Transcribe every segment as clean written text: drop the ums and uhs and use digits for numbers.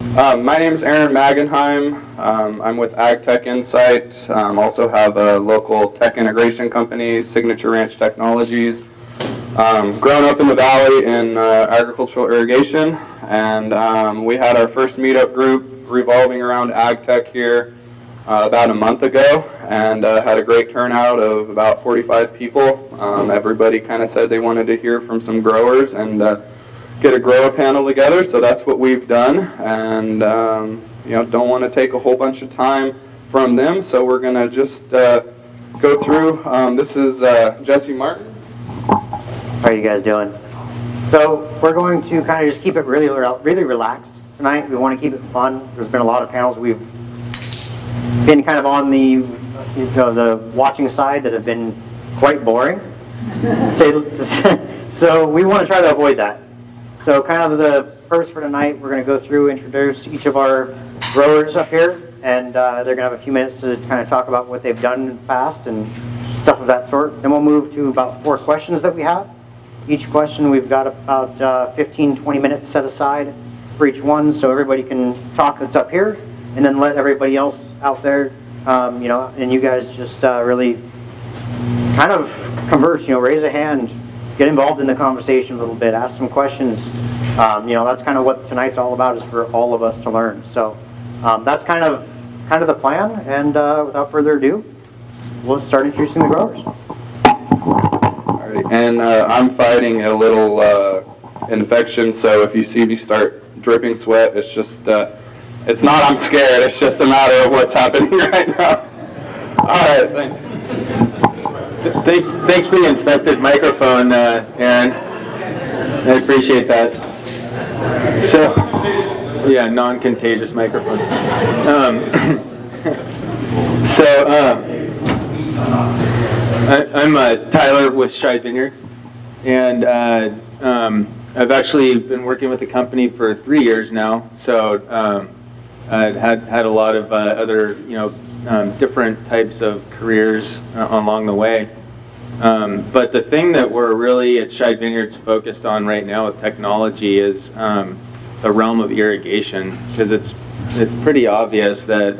My name is Aaron Magenheim. I'm with AgTech Insight. Also have a local tech integration company, Signature Ranch Technologies. Grown up in the valley in agricultural irrigation, and we had our first meetup group revolving around AgTech here about a month ago, and had a great turnout of about 45 people. Everybody kind of said they wanted to hear from some growers and get a grower panel together, so that's what we've done. And don't want to take a whole bunch of time from them, so we're going to just go through. This is Jesse Martin. How are you guys doing? So we're going to kind of just keep it really relaxed tonight. We want to keep it fun. There's been a lot of panels we've been kind of on the watching side that have been quite boring. So we want to try to avoid that. So kind of the first for tonight, we're going to go through, introduce each of our growers up here, and they're going to have a few minutes to kind of talk about what they've done in the past and stuff of that sort. Then we'll move to about 4 questions that we have. Each question we've got about 15-20 minutes set aside for each one, so everybody can talk that's up here, and then let everybody else out there, and you guys just really kind of converse, raise a hand, get involved in the conversation a little bit, ask some questions. That's kind of what tonight's all about, is for all of us to learn. So that's kind of the plan, and without further ado, we'll start introducing the growers. All right, and I'm fighting a little infection, so if you see me start dripping sweat, it's just, it's not I'm scared, it's just a matter of what's happening right now. All right, thanks. Thanks for the infected microphone, Aaron. I appreciate that. So, yeah, non-contagious microphone. I'm Tyler with Scheid Vineyard, and I've actually been working with the company for 3 years now. So I've had a lot of other different types of careers along the way. But the thing that we're really at Scheid Vineyards focused on right now with technology is the realm of irrigation, because it's pretty obvious that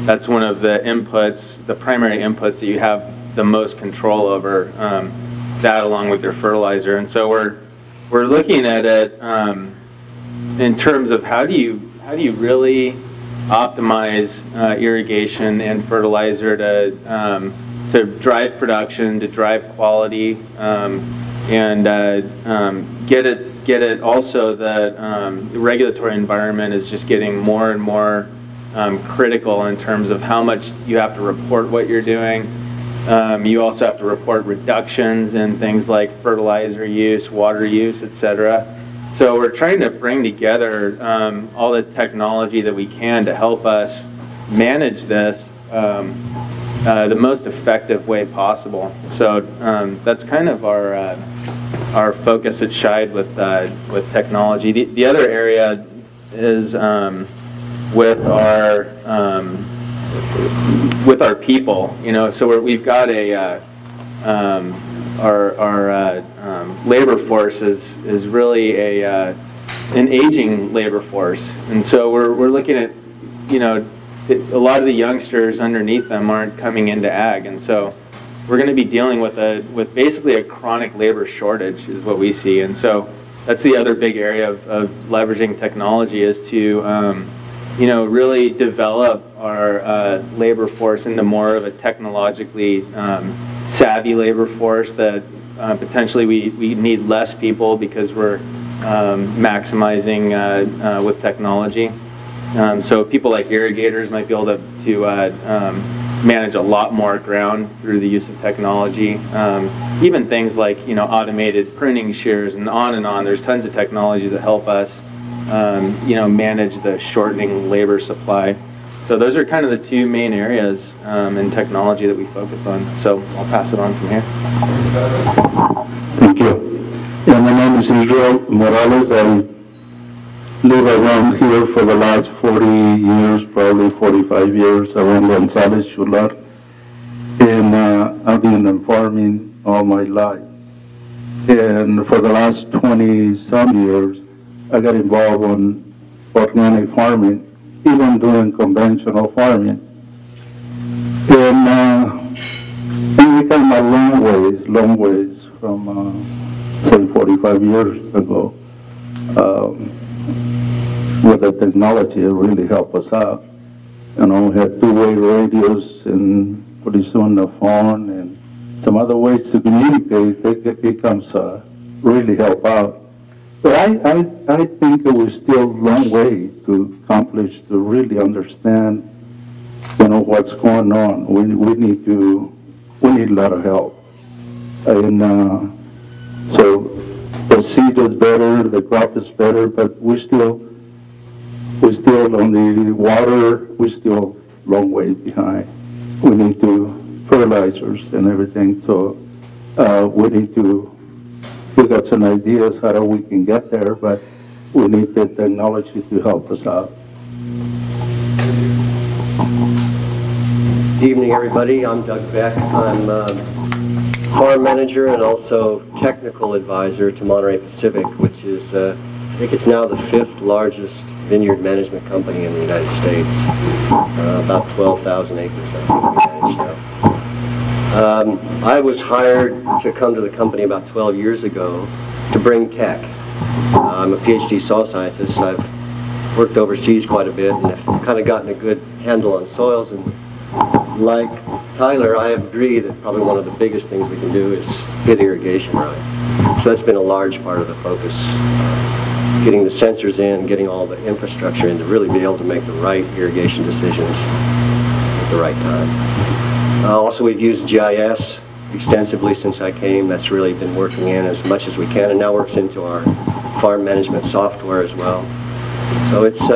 that's one of the inputs, the primary inputs that you have the most control over, that along with your fertilizer. And so we're looking at it in terms of how do you really optimize irrigation and fertilizer to drive production, to drive quality, and get it also that the regulatory environment is just getting more and more critical in terms of how much you have to report what you're doing. You also have to report reductions in things like fertilizer use, water use, etc. So we're trying to bring together all the technology that we can to help us manage this the most effective way possible. So that's kind of our focus at Scheid with technology. The other area is with our people. So we've got our labor force is really an aging labor force, and so we're looking at a lot of the youngsters underneath them aren't coming into ag, and so we're going to be dealing with basically a chronic labor shortage is what we see. And so that's the other big area of leveraging technology, is to really develop our labor force into more of a technologically savvy labor force that potentially we need less people because we're maximizing with technology. So people like irrigators might be able to manage a lot more ground through the use of technology. Even things like automated pruning shears and on. There's tons of technology that help us manage the shortening labor supply. So those are kind of the 2 main areas in technology that we focus on. So I'll pass it on from here. Thank you. Yeah, my name is Israel Morales. I live around here for the last 40 years, probably 45 years, around Gonzales, Chular. And I've been farming all my life. And for the last 20-some years, I got involved organic farming, even doing conventional farming. And we came a long ways from, say, 45 years ago. With the technology, it really helped us out. You know, we had two-way radios and pretty soon the phone and some other ways to communicate. It becomes really help out. But I think it was still a long way to accomplish to really understand, you know, what's going on. We need a lot of help. And so the seed is better, the crop is better, but we're still on the water, we're still a long way behind. We need to fertilizers and everything, so we got some ideas how we can get there, but we need the technology to help us out. Good evening, everybody. I'm Doug Beck. I'm farm manager and also technical advisor to Monterey Pacific, which is, I think it's now the 5th largest vineyard management company in the United States. About 12,000 acres, I think, we manage now. I was hired to come to the company about 12 years ago to bring tech. I'm a PhD soil scientist. I've worked overseas quite a bit and have kind of gotten a good handle on soils. And like Tyler, I agree that probably one of the biggest things we can do is get irrigation right. So that's been a large part of the focus. Getting the sensors in, getting all the infrastructure in to really be able to make the right irrigation decisions at the right time. Also, we've used GIS extensively since I came. That's really been working in as much as we can, and now works into our farm management software as well. So it's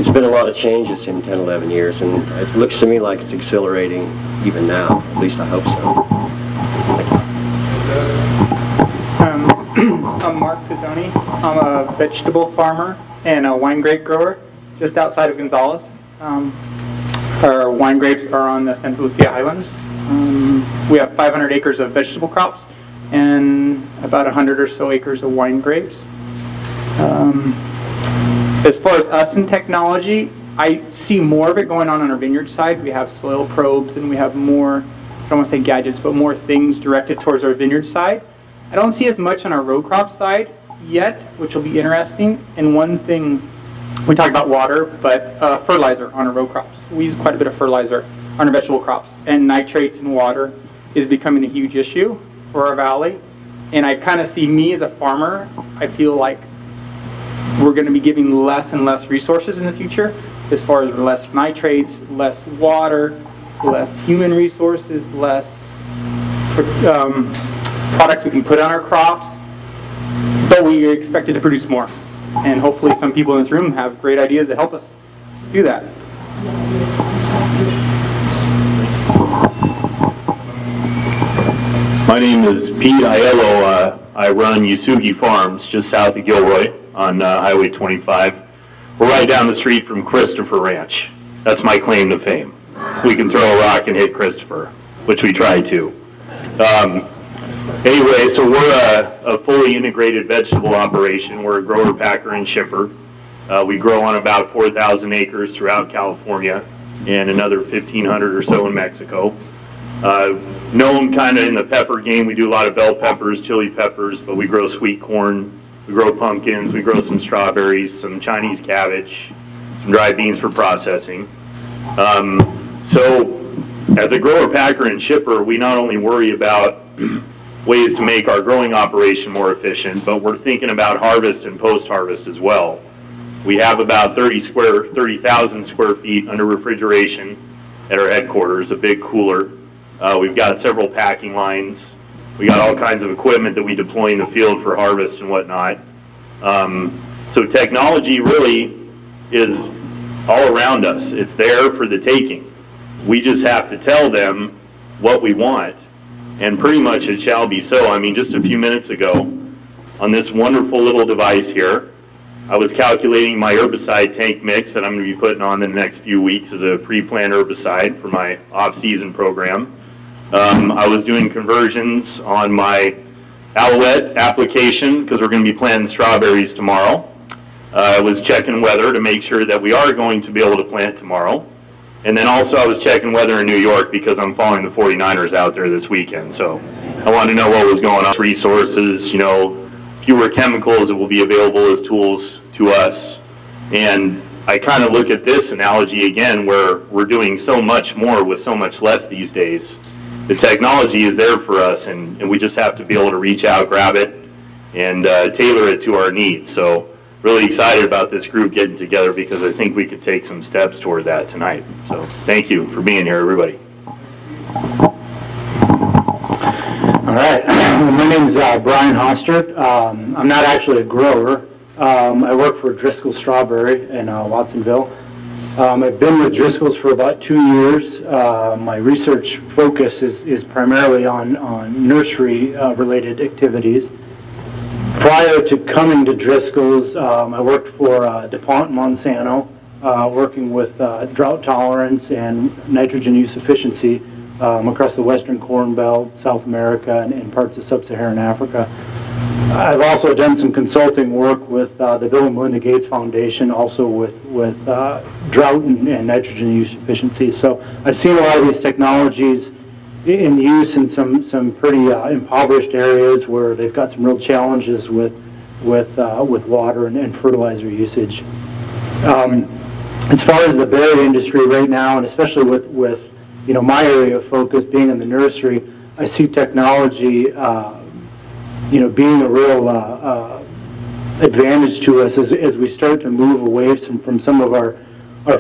been a lot of changes in 10, 11 years, and it looks to me like it's accelerating even now. At least I hope so. Thank you. I'm Mark Pisoni. I'm a vegetable farmer and a wine grape grower just outside of Gonzales. Our wine grapes are on the Santa Lucia Islands. We have 500 acres of vegetable crops and about 100 or so acres of wine grapes. As far as us in technology, I see more of it going on our vineyard side. We have soil probes and we have more, I don't want to say gadgets, but more things directed towards our vineyard side. I don't see as much on our row crop side yet, which will be interesting. And one thing, we talked about water, but fertilizer on our row crops. We use quite a bit of fertilizer on our vegetable crops. And nitrates in water is becoming a huge issue for our valley. And I kind of see me as a farmer, I feel like we're going to be giving less and less resources in the future, as far as less nitrates, less water, less human resources, less products we can put on our crops, but we are expected to produce more. And hopefully some people in this room have great ideas to help us do that. My name is Pete Aiello. I run Uesugi Farms just south of Gilroy on Highway 25. We're right down the street from Christopher Ranch. That's my claim to fame. We can throw a rock and hit Christopher, which we try to. Anyway, so we're a fully integrated vegetable operation. We're a grower, packer, and shipper. We grow on about 4,000 acres throughout California and another 1,500 or so in Mexico. Known kind of in the pepper game, we do a lot of bell peppers, chili peppers, but we grow sweet corn, we grow pumpkins, we grow some strawberries, some Chinese cabbage, some dried beans for processing. So as a grower, packer, and shipper, we not only worry about ways to make our growing operation more efficient, but we're thinking about harvest and post-harvest as well. We have about 30,000 square feet under refrigeration at our headquarters, a big cooler. We've got several packing lines. We got all kinds of equipment that we deploy in the field for harvest and whatnot. So technology really is all around us. It's there for the taking. We just have to tell them what we want, and pretty much it shall be so. I mean, just a few minutes ago, on this wonderful little device here, I was calculating my herbicide tank mix that I'm going to be putting on in the next few weeks as a pre-plant herbicide for my off-season program. I was doing conversions on my Alouette application because we're going to be planting strawberries tomorrow. I was checking weather to make sure that we are going to be able to plant tomorrow. And then also I was checking weather in New York because I'm following the 49ers out there this weekend. So I wanted to know what was going on. Resources, you know, fewer chemicals that will be available as tools to us. And I kind of look at this analogy again where we're doing so much more with so much less these days. The technology is there for us, and we just have to be able to reach out, grab it, and tailor it to our needs. So really excited about this group getting together because I think we could take some steps toward that tonight. So thank you for being here, everybody. All right, my name is Brian Hostert. I'm not actually a grower. I work for Driscoll Strawberry in Watsonville. I've been with Driscoll's for about 2 years. My research focus is primarily on nursery related activities. Prior to coming to Driscoll's, I worked for DuPont Monsanto, working with drought tolerance and nitrogen use efficiency across the Western Corn Belt, South America, and parts of Sub-Saharan Africa. I've also done some consulting work with the Bill and Melinda Gates Foundation, also with drought and nitrogen use efficiency. So I've seen a lot of these technologies in use in some pretty impoverished areas where they've got some real challenges with water and fertilizer usage. As far as the berry industry right now, and especially with you know, my area of focus being in the nursery, I see technology you know, being a real advantage to us as we start to move away from some of our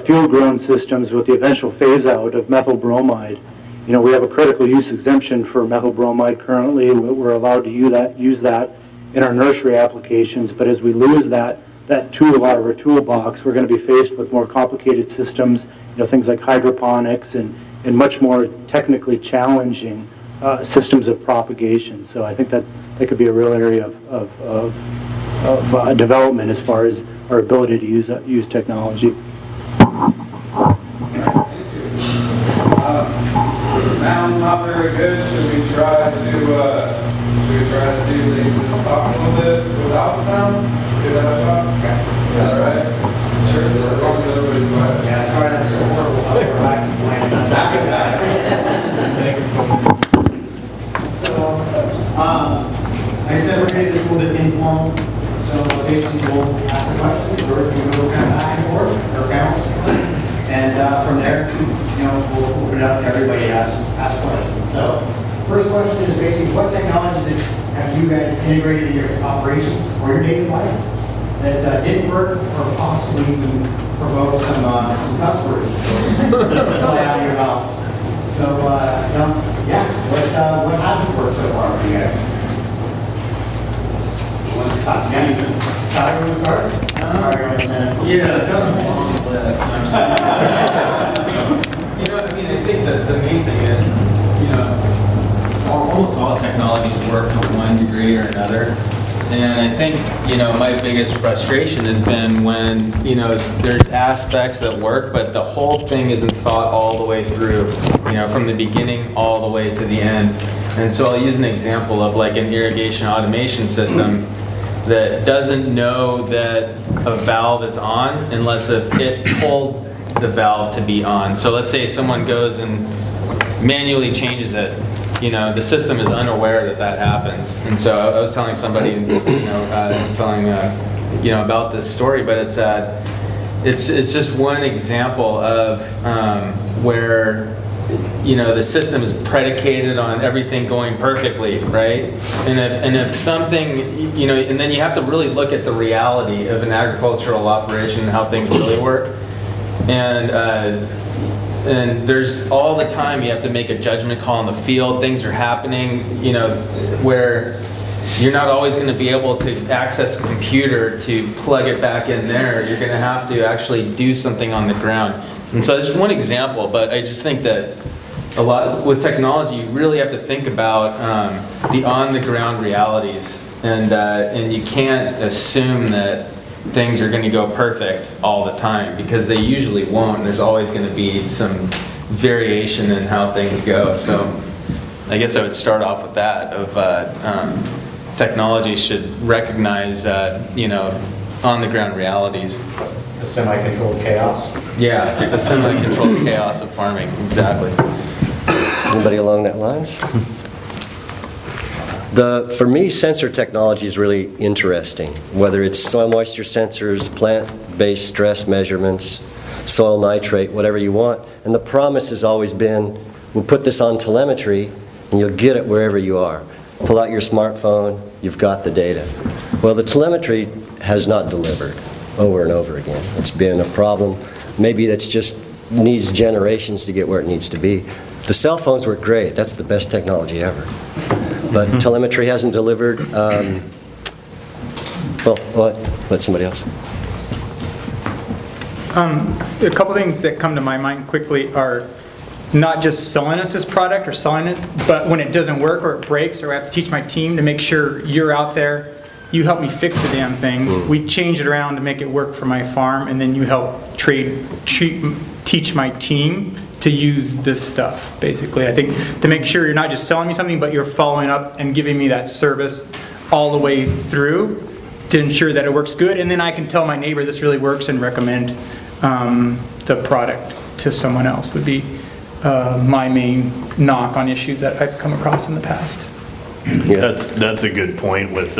field-grown systems with the eventual phase-out of methyl bromide. You know, we have a critical use exemption for methyl bromide currently. We're allowed to use that in our nursery applications, but as we lose that tool out of our toolbox, we're going to be faced with more complicated systems, you know, things like hydroponics and much more technically challenging systems of propagation. So I think that could be a real area of development as far as our ability to use technology. Sounds not very good. Should we try to see if they can just talk a little bit without the sound? Give that a shot? Yeah. All right. Sure. As long as everybody's quiet. Yeah, sorry, that's so horrible. I'll go back and plan it. So, like I said, we're going to do this a little bit informal. So, patients will ask the questions, or we can go kind of back and forth, or bounce. And from there, you know, we'll open it up to everybody to ask questions. So, first question is basically, what technologies have you guys integrated in your operations or your daily life that didn't work or possibly even provoke some customers fly out of your mouth? So, you know, yeah, what hasn't worked so far for you guys? You want to stop? Yeah, you want to start? Yeah, got a long list. You know, I mean, I think that the main thing is, you know, almost all technologies work to one degree or another. And I think, you know, my biggest frustration has been when, you know, there's aspects that work, but the whole thing isn't thought all the way through, you know, from the beginning all the way to the end. And so I'll use an example of like an irrigation automation system that doesn't know that a valve is on unless it told the valve to be on. So let's say someone goes and manually changes it. You know, the system is unaware that that happens. And so I was telling somebody, you know, I was telling, you know, about this story, but it's just one example of where, you know, the system is predicated on everything going perfectly, right? And if something, you know, and then you have to really look at the reality of an agricultural operation and how things really work. And there's all the time you have to make a judgment call in the field. Things are happening, you know, where you're not always going to be able to access a computer to plug it back in there. You're going to have to actually do something on the ground. And so it's one example, but I just think that a lot with technology, you really have to think about the on-the-ground realities, and you can't assume that things are going to go perfect all the time, because they usually won't, and there's always going to be some variation in how things go. So I guess I would start off with that, of technology should recognize, you know, on-the-ground realities. The semi-controlled chaos. Yeah, the semi-controlled chaos of farming, exactly. Anybody along that lines? For me, sensor technology is really interesting, whether it's soil moisture sensors, plant-based stress measurements, soil nitrate, whatever you want. And the promise has always been, we'll put this on telemetry and you'll get it wherever you are. Pull out your smartphone, you've got the data. Well, the telemetry has not delivered over and over again. It's been a problem. Maybe that's just needs generations to get where it needs to be. The cell phones work great. That's the best technology ever. But telemetry hasn't delivered. Well, let somebody else. A couple things that come to my mind quickly are not just selling us this product or selling it, but when it doesn't work or it breaks, or I have to teach my team to make sure you're out there, you help me fix the damn thing. We change it around to make it work for my farm, and then you help teach my team to use this stuff, basically. I think to make sure you're not just selling me something, but you're following up and giving me that service all the way through to ensure that it works good, and then I can tell my neighbor this really works and recommend the product to someone else would be my main knock on issues that I've come across in the past. Yeah. That's a good point with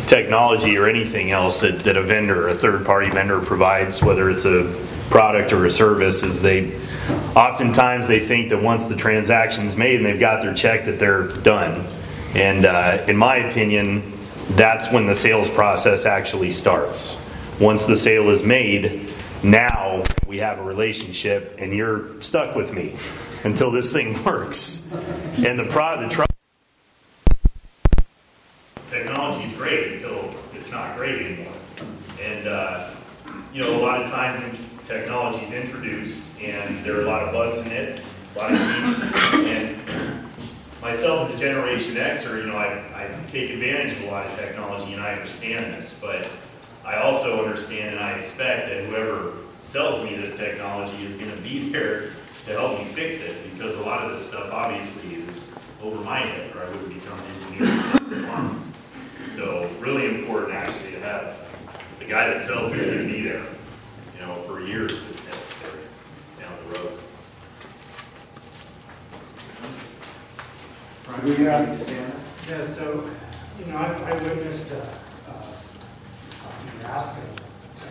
technology or anything else that a vendor, a third-party vendor provides, whether it's a product or a service, is oftentimes they think that once the transaction's made and they've got their check that they're done. And in my opinion, that's when the sales process actually starts. Once the sale is made, now we have a relationship and you're stuck with me until this thing works. And the technology is great until it's not great anymore. And a lot of times technology is introduced and there are a lot of bugs in it, a lot of kinks. And myself as a Generation Xer, I take advantage of a lot of technology and I understand this, but I also understand and I expect that whoever sells me this technology is going to be there to help me fix it, because a lot of this stuff obviously is over my head, or I wouldn't become an engineer and farmer. So really important actually to have the guy that sells it is going to be there, for years if necessary down the road. Yeah, so, I witnessed Nebraska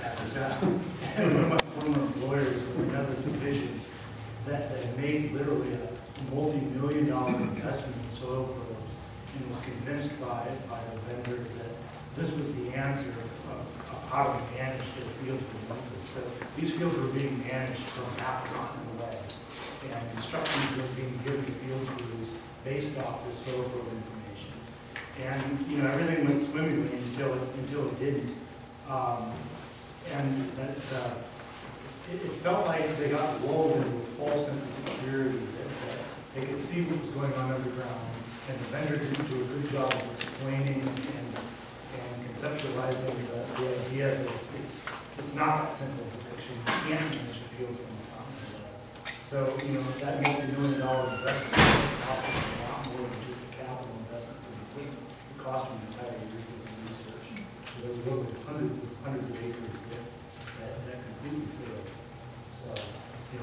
at the time, and one of my former employers from another division that made literally a multi-million-dollar investment in soil probes and was convinced by the vendor that this was the answer of how to manage their fields remotely. So these fields were being managed from half a continent away, and instructions were being given to field crews based off this soil probe information. And everything went swimmingly until it didn't. It felt like they got lulled into a false sense of security, that they could see what was going on underground, and the vendor didn't do a good job of explaining and conceptualizing the idea that it's not that simple prediction. You can't manage the field from the continent away. So, that multi-million-dollar investment costs a lot more than just the capital investment for the equipment. It cost them entire years of research. So there were over hundreds of acres that completely failed. So,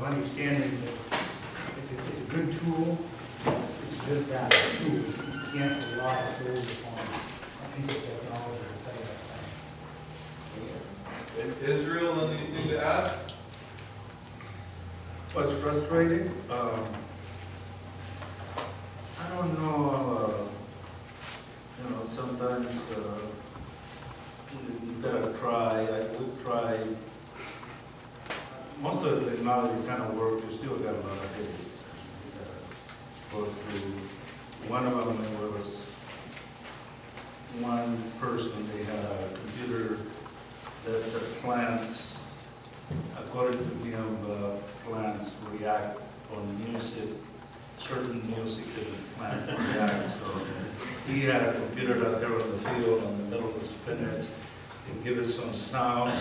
understanding that it's a good tool, it's just that tool. You can't rely solely upon a piece of technology to tell you that. Israel, anything to add? What's frustrating? I don't know. Sometimes you gotta try. I would try. Most of the technology kind of works. You still got a lot of headaches. You gotta go through. One of them was one person. They had a computer that plants, according to him, plants react on music, certain music in the plant react. So he had a computer out there on the field in the middle of the spinach and give it some sounds.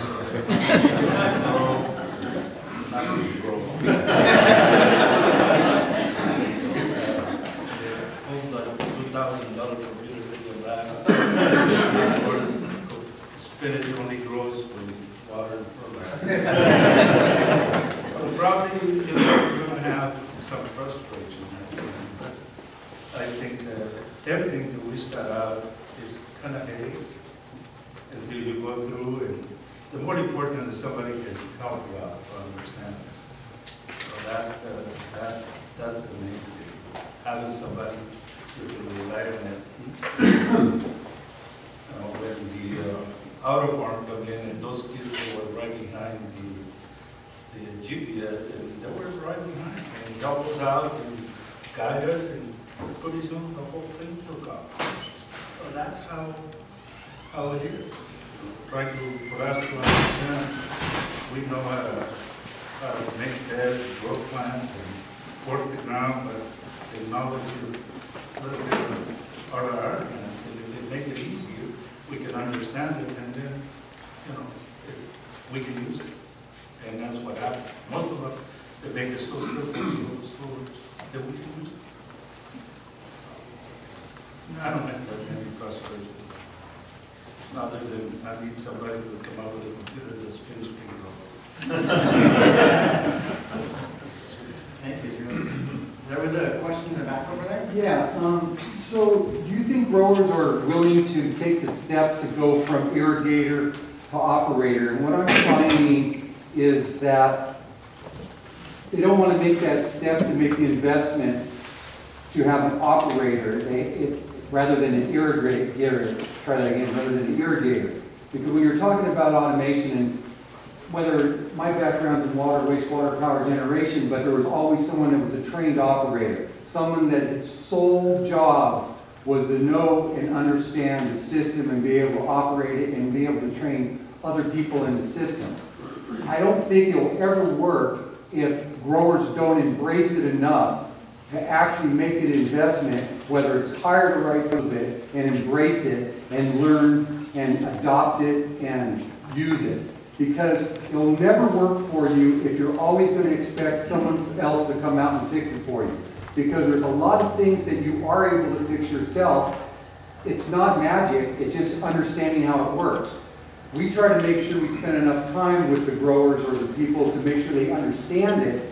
Not really grow. Hold like $2,000 computer video back. Spinach only grows everything that we start out is kind of heavy until you go through, and the more important is somebody can help you out to understand. So that's the main thing. Having somebody you can rely on it. When the outer farm come in, and those kids that were right behind the GPS, and they were right behind, and helped us out and guide us, and pretty soon the whole thing took off. So that's how it is. For us to understand, we know how to make beds, grow plants, and work the ground, but the knowledge is a little bit part of our hands, and if they make it easier, we can understand it, and then, we can use it. And that's what happened. Most of us, they make it so simple, so that we can use it. I don't think there's any frustration. Other than I need somebody to come up with a computer that spins pretty well. Thank you, Drew. There was a question in the back over there? Yeah, so do you think growers are willing to take the step to go from irrigator to operator? And what I'm finding is that they don't want to make that step to make the investment to have an operator rather than an irrigator. Try that again, rather than an irrigator. Because when you're talking about automation, and whether my background in water, wastewater, power generation, but there was always someone that was a trained operator, someone that its sole job was to know and understand the system and be able to operate it and be able to train other people in the system. I don't think it'll ever work if growers don't embrace it enough to actually make an investment, whether it's hire the right of it and embrace it and learn and adopt it and use it. Because it'll never work for you if you're always going to expect someone else to come out and fix it for you. Because there's a lot of things that you are able to fix yourself. It's not magic, it's just understanding how it works. We try to make sure we spend enough time with the growers or the people to make sure they understand it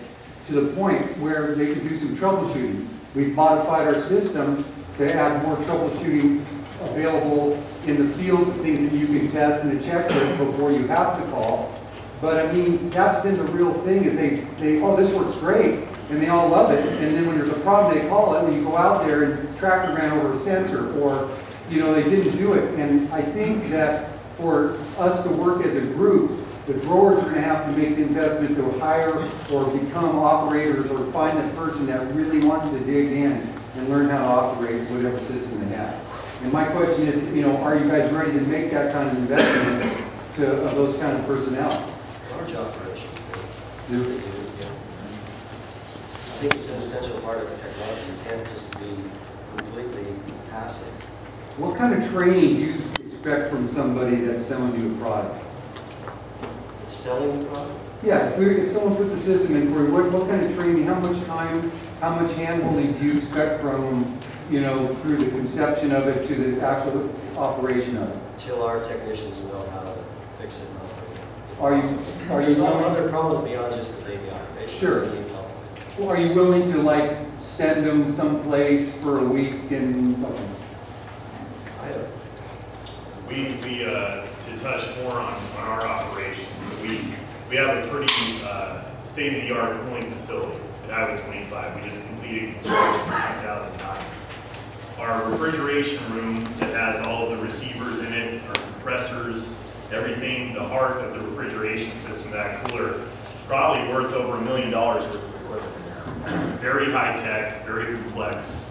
to the point where they can do some troubleshooting. We've modified our system to have more troubleshooting available in the field, things that you can test and check with before you have to call. But I mean, that's been the real thing, is they oh, this works great, and they all love it, and then when there's a problem, they call it, and you go out there and the tractor ran over a sensor, or, they didn't do it. And I think that for us to work as a group, the growers are going to have to make the investment to hire or become operators or find a person that really wants to dig in and learn how to operate whatever system they have. And my question is, are you guys ready to make that kind of investment of those kind of personnel? Large operation. Do? They do, yeah. I think it's an essential part of the technology. You can't just be completely passive. What kind of training do you expect from somebody that's selling you a product? It's selling the product? Yeah, if someone puts a system in for you, what kind of training, how much time, how much hand-holding do you expect from them, through the conception of it to the actual operation of it? Till our technicians know how to fix it. There's all other problems beyond just the baby operation. Sure. Well, are you willing to send them someplace for a week and? To touch more on our operations, we have a pretty state-of-the-art cooling facility at Highway 25. We just completed construction in 2009. Our refrigeration room that has all of the receivers in it, our compressors, everything, the heart of the refrigeration system, that cooler, is probably worth over $1 million worth of equipment in there. Very high tech, very complex.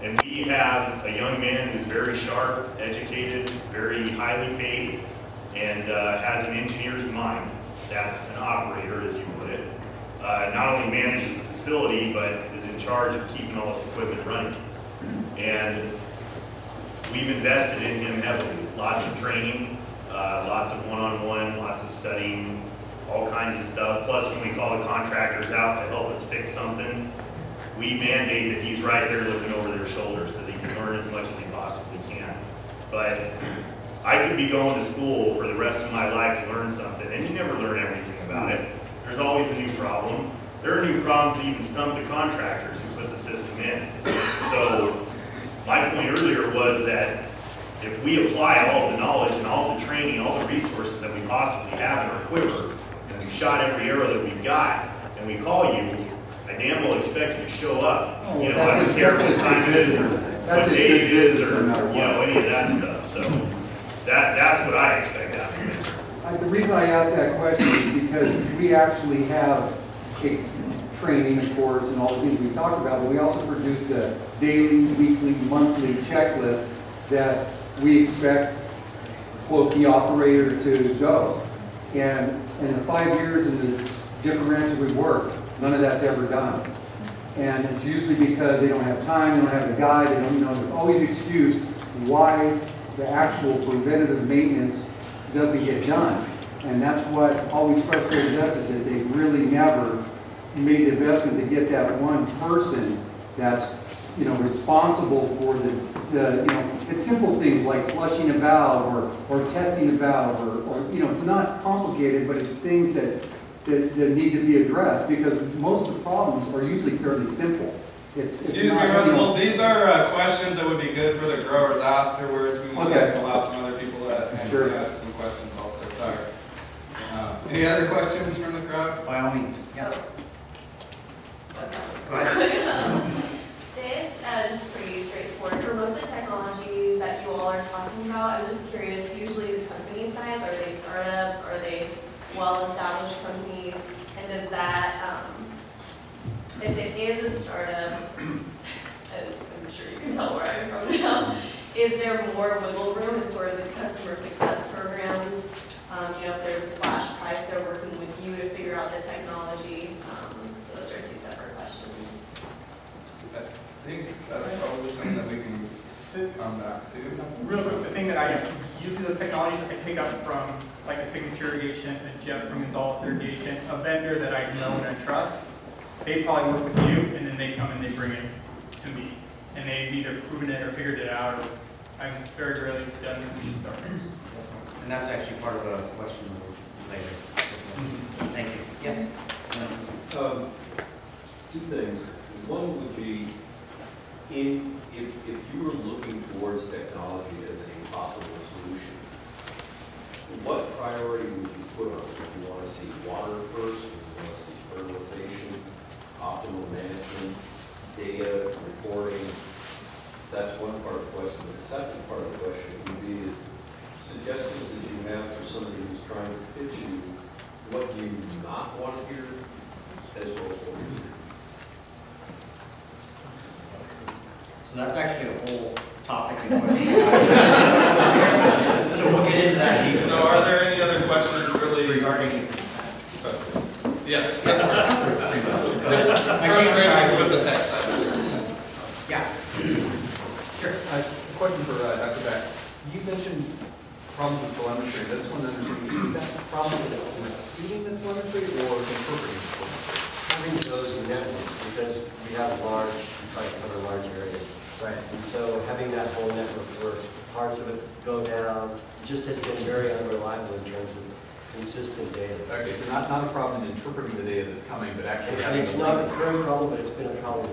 And we have a young man who's very sharp, educated, very highly paid, and has an engineer's mind. That's an operator, as you put it. Not only manages the facility, but is in charge of keeping all this equipment running. And we've invested in him heavily. Lots of training, lots of one-on-one, lots of studying, all kinds of stuff. Plus, when we call the contractors out to help us fix something, we mandate that he's right there looking over their shoulders so that he can learn as much as he possibly can. But I could be going to school for the rest of my life to learn something, and you never learn everything about it. There's always a new problem. There are new problems that even stump the contractors who put the system in. So we apply all the knowledge and all the training, all the resources that we possibly have in our quiver, and we've shot every arrow that we've got, and we call you, I damn well expect you to show up. You know, I don't care what time it is, or what day it is, or, you know, any of that stuff. So that's what I expect out of you. The reason I ask that question is because we actually have a training, of course, and all the things we talked about, but we also produced a daily, weekly, monthly checklist that we expect, quote, the operator to go. And in the 5 years in the different ranches we worked, none of that's ever done. And it's usually because they don't have time, they don't have the guy, they don't, you know, there's always excuse why the actual preventative maintenance doesn't get done. And that's what always frustrated us, is that they really never made the investment to get that one person that's, you know, responsible for the you know, it's simple things like flushing a valve or testing a valve or, you know, it's not complicated, but it's things that need to be addressed, because most of the problems are usually fairly simple. Excuse me, Russell, these are questions that would be good for the growers afterwards. We want to allow some other people to ask some questions also. Sorry. Any other questions from the crowd? By all means. Yeah. This just pretty straightforward. For most of the technologies that you all are talking about, I'm just curious, usually the company size, are they startups, are they well-established companies, and does that, if it is a startup, as I'm sure you can tell where I'm from now, is there more wiggle room in sort of the customer success programs? You know, if there's a slash price, they're working with you to figure out the technology. So those are two separate questions. I think that's probably something that we can come back to. Real quick, the thing that I usually those technologies I pick up from, like a Signature Irrigation, a Jeff from Gonzalez Irrigation, a vendor that I know and I trust. They probably work with you, and then they come and they bring it to me, and they've either proven it or figured it out. Or I've very rarely done it with startups. And that's actually part of a question later. Thank you. Yes. Two things. One would be, if you were looking towards technology as a possible solution, what priority would you put on it? Do you want to see water first? Do you want to see fertilization, optimal management, data, reporting? That's one part of the question. The second part of the question would be suggestions that you have for somebody who's trying to pitch you, what do you not want to hear, as well as what you hear. So that's actually a whole topic and question. So we'll get into that deeper. So are there any other questions really regarding? Yes, that's Actually, with the text. Yeah. Sure. A question for Dr. Beck. You mentioned problems with telemetry. I just want to understand, is that the problem with receiving the telemetry or interpreting the telemetry? Having those networks, because we have large, we try to cover large areas. Right. And so having that whole network work, parts of it go down, just has been very unreliable in terms of consistent data. Okay, so not a problem in interpreting the data that's coming, but actually having it's not a current problem, but it's been a problem.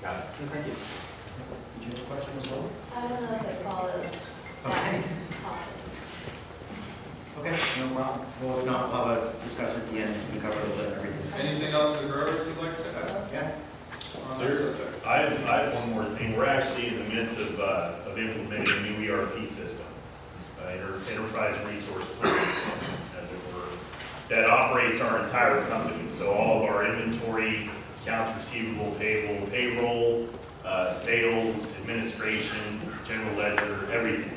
Got it. Thank you. Did you have a question as well? I don't know if it follows that topic. Okay, no problem. Well, if not, we'll have a discussion at the end and cover a little bit of everything. Anything else the growers would like to add? Yeah. I have one more thing. We're actually in the midst of implementing a new ERP system, enterprise resource planning system, as it were, that operates our entire company. So all of our inventory, accounts receivable, payroll, sales, administration, general ledger, everything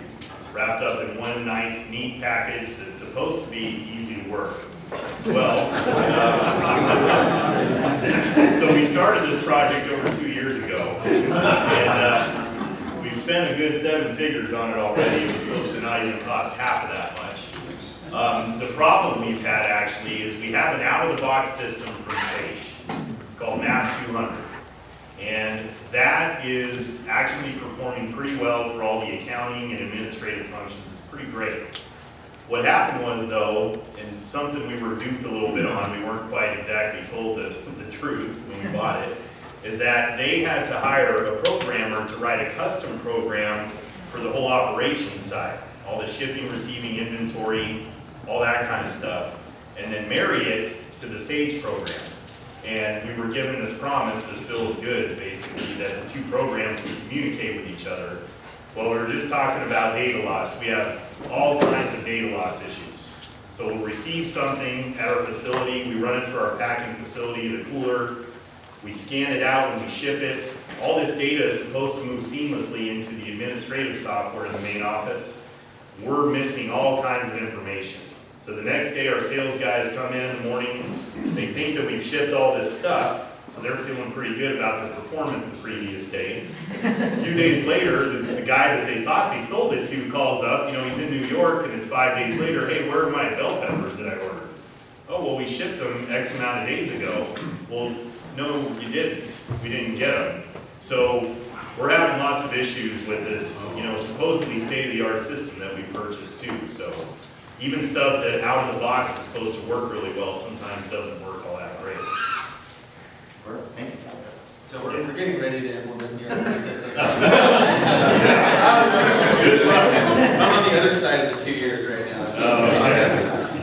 wrapped up in one nice, neat package that's supposed to be easy to work. Well, so we started this project over 2 years ago, and we've spent a good 7 figures on it already. It was supposed to not even cost half of that much. The problem we've had actually is we have an out-of-the-box system from Sage. It's called Mass 200. And that is actually performing pretty well for all the accounting and administrative functions. It's pretty great. What happened was, though, and something we were duped a little bit on, we weren't quite exactly told the truth when we bought it, is that they had to hire a programmer to write a custom program for the whole operations side, all the shipping, receiving, inventory, all that kind of stuff, and then marry it to the SAGE program. And we were given this promise, this bill of goods, basically, that the two programs would communicate with each other. Well, we were just talking about data loss. We have all kinds of data loss issues. So we'll receive something at our facility, we run it through our packing facility, the cooler, we scan it out when we ship it. All this data is supposed to move seamlessly into the administrative software in the main office. We're missing all kinds of information. So the next day, our sales guys come in the morning, they think that we've shipped all this stuff, so they're feeling pretty good about their performance the previous day. A few days later, the guy that they thought they sold it to calls up, you know, he's in New York, and it's 5 days later, hey, where are my bell peppers that I ordered? Oh, well, we shipped them X amount of days ago. Well, no, you didn't. We didn't get them. So we're having lots of issues with this, you know, supposedly state-of-the-art system that we purchased too. So even stuff that out of the box is supposed to work really well sometimes doesn't work all that great. So we're getting ready to implement your system. I'm on the other side of the 2 years right now. So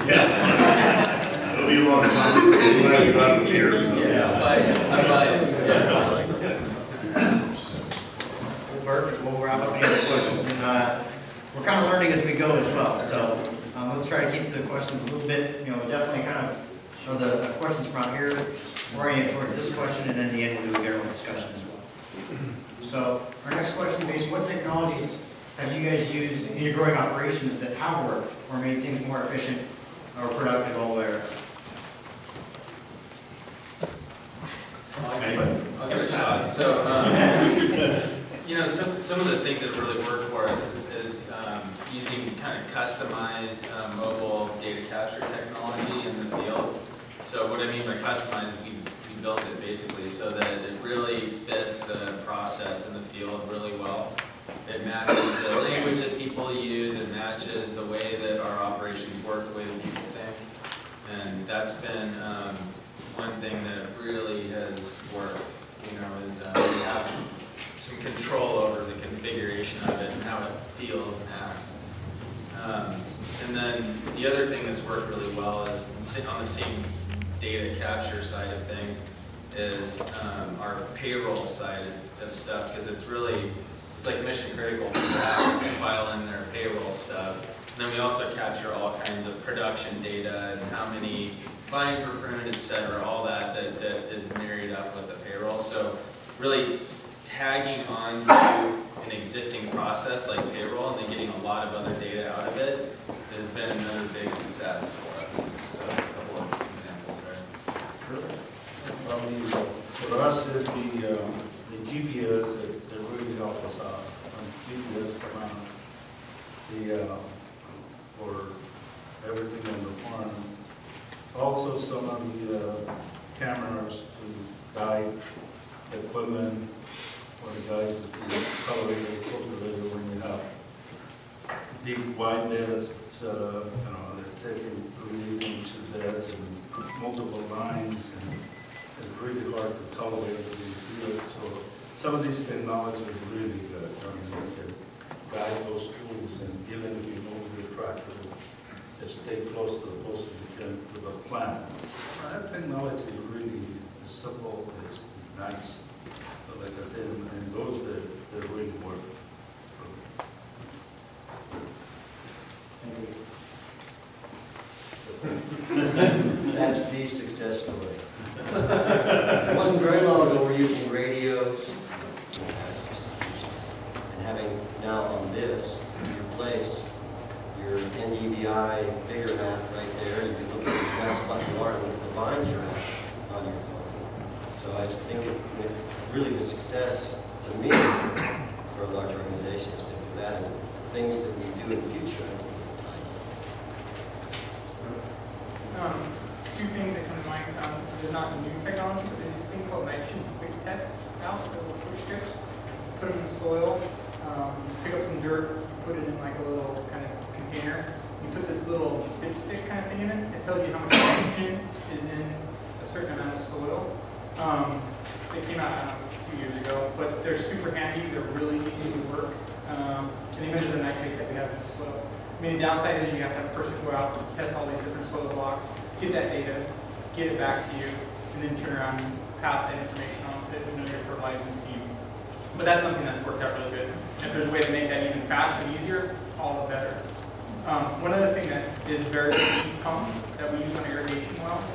yeah. It'll be a long time. I'm glad you got the years. I'm buying. Perfect. We'll wrap up any other questions, and we're kind of learning as we go as well. So let's try to keep the questions a little bit, you know, definitely kind of show the questions from here oriented towards this question, and then the end we'll do a general discussion as well. So our next question is, what technologies have you guys used in your growing operations that have worked or made things more efficient or productive all the way around? I'll give it a shot. So, you know, some of the things that really work for us is using kind of customized mobile data capture technology in the field. So what I mean by customized, we built it basically so that it really fits the process in the field really well. It matches the language that people use, it matches the way that our operations work, the way that people think. And that's been one thing that really has worked, you know, is we have some control over the configuration of it and how it feels and acts. And then the other thing that's worked really well is on the same data capture side of things is our payroll side of stuff, because it's like mission critical to have to file in their payroll stuff. And then we also capture all kinds of production data and how many vines were pruned, et cetera, all that is married up with the payroll. So really tagging on to an existing process like payroll and then getting a lot of other data out of it has been another big success for us. So a couple of examples there. Perfect. For us, it'd be the GPS that really help us out. GPS command for everything on the farm. Also, some of the cameras to guide the equipment or the guide the cultivator, cultivator when you have deep wide beds, they're taking 3 inches beds and multiple lines, and it's really hard to tolerate in the field. So some of these technologies are really good. I mean, you can guide those tools, and even if you move the tractor, just stay close to the post as you can to the plant. That technology is really simple, it's nice. But like I said, and those that really work. That's the success story. It wasn't very long ago we're using radios and having now on this, your place, your NDVI bigger map right there. You can look at the exact spot you are and look at the vines you're at on your phone. So I just think it really the success to me for a large organization has been for that, and things that we do in the future. Two things that come to mind. They're not new technology, but there's a thing called nitrogen quick test out, the little quick strips. Put them in the soil, pick up some dirt, put it in like a little kind of container. You put this little dipstick kind of thing in it. It tells you how much nitrogen is in a certain amount of soil. They came out a few years ago, but they're super handy. They're really easy to work. And I mean, the downside is you have to have a person go out, test all these different soil blocks, get that data, get it back to you, and then turn around and pass that information on to your fertilizing team. But that's something that's worked out really good. If there's a way to make that even faster and easier, all the better. One other thing that is very good is heat pumps that we use on irrigation wells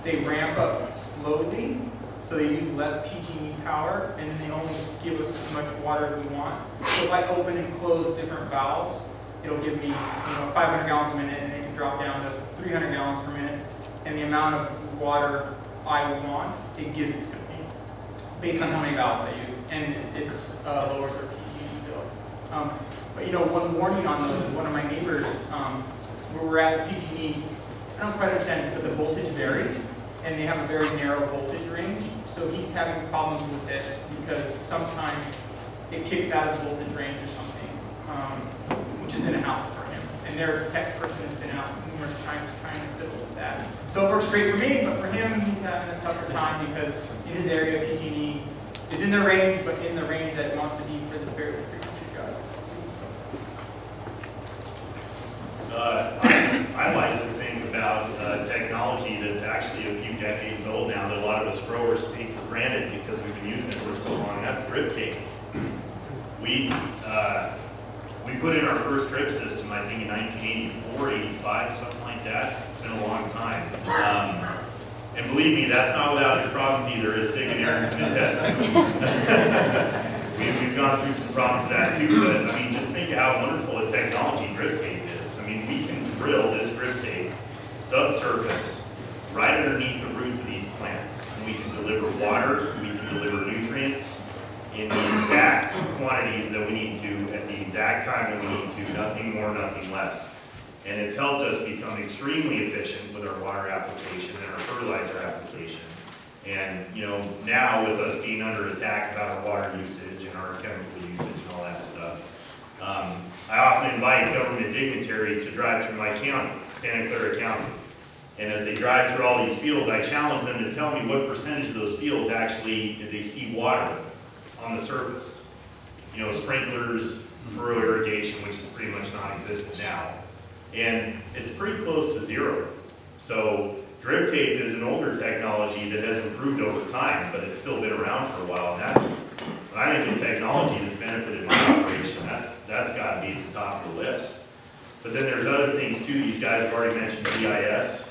they ramp up slowly, so they use less PG&E power, and they only give us as much water as we want. So if I open and close different valves, it'll give me 500 gallons a minute, and it can drop down to 300 gallons per minute. And the amount of water I want, it gives it to me, based on how many valves I use, and it lowers our PG&E bill. But one warning on those is one of my neighbors, where we're at the PG&E, I don't quite understand it, but the voltage varies, and they have a very narrow voltage range, so he's having problems with it because sometimes it kicks out his voltage range or something, which has been a hassle for him. And their tech person has been out numerous times trying to fiddle with that. So it works great for me, but for him, he's having a tougher time because in his area, PG&E is in their range, but in the range that it wants to be for the very frequency job. I like to think about technology that's actually a few decades old now that a lot of us growers take for granted because we've been using it for so long. That's drip tape. We put in our first drip system, I think, in 1984, 85, something like that. It's been a long time. And believe me, that's not without its problems either, as Sig and Aaron can attest to. We've gone through some problems with that too, but I mean, just think of how wonderful a technology drip tape is. I mean, we can drill this drip tape subsurface right underneath the roots of these plants, and we can deliver water, we can deliver nutrients in the exact quantities that we need to at the exact time that we need to, nothing more, nothing less. And it's helped us become extremely efficient with our water application and our fertilizer application. And now with us being under attack about our water usage and our chemical usage and all that stuff, I often invite government dignitaries to drive through my county, Santa Clara County. And as they drive through all these fields, I challenge them to tell me what percentage of those fields actually did they see water on the surface. Sprinklers, furrow irrigation, which is pretty much non-existent now. And it's pretty close to zero. So drip tape is an older technology that has improved over time, but it's still been around for a while. And that's, when I think of technology that's benefited my operation, that's got to be at the top of the list. But then there's other things too. These guys have already mentioned GIS.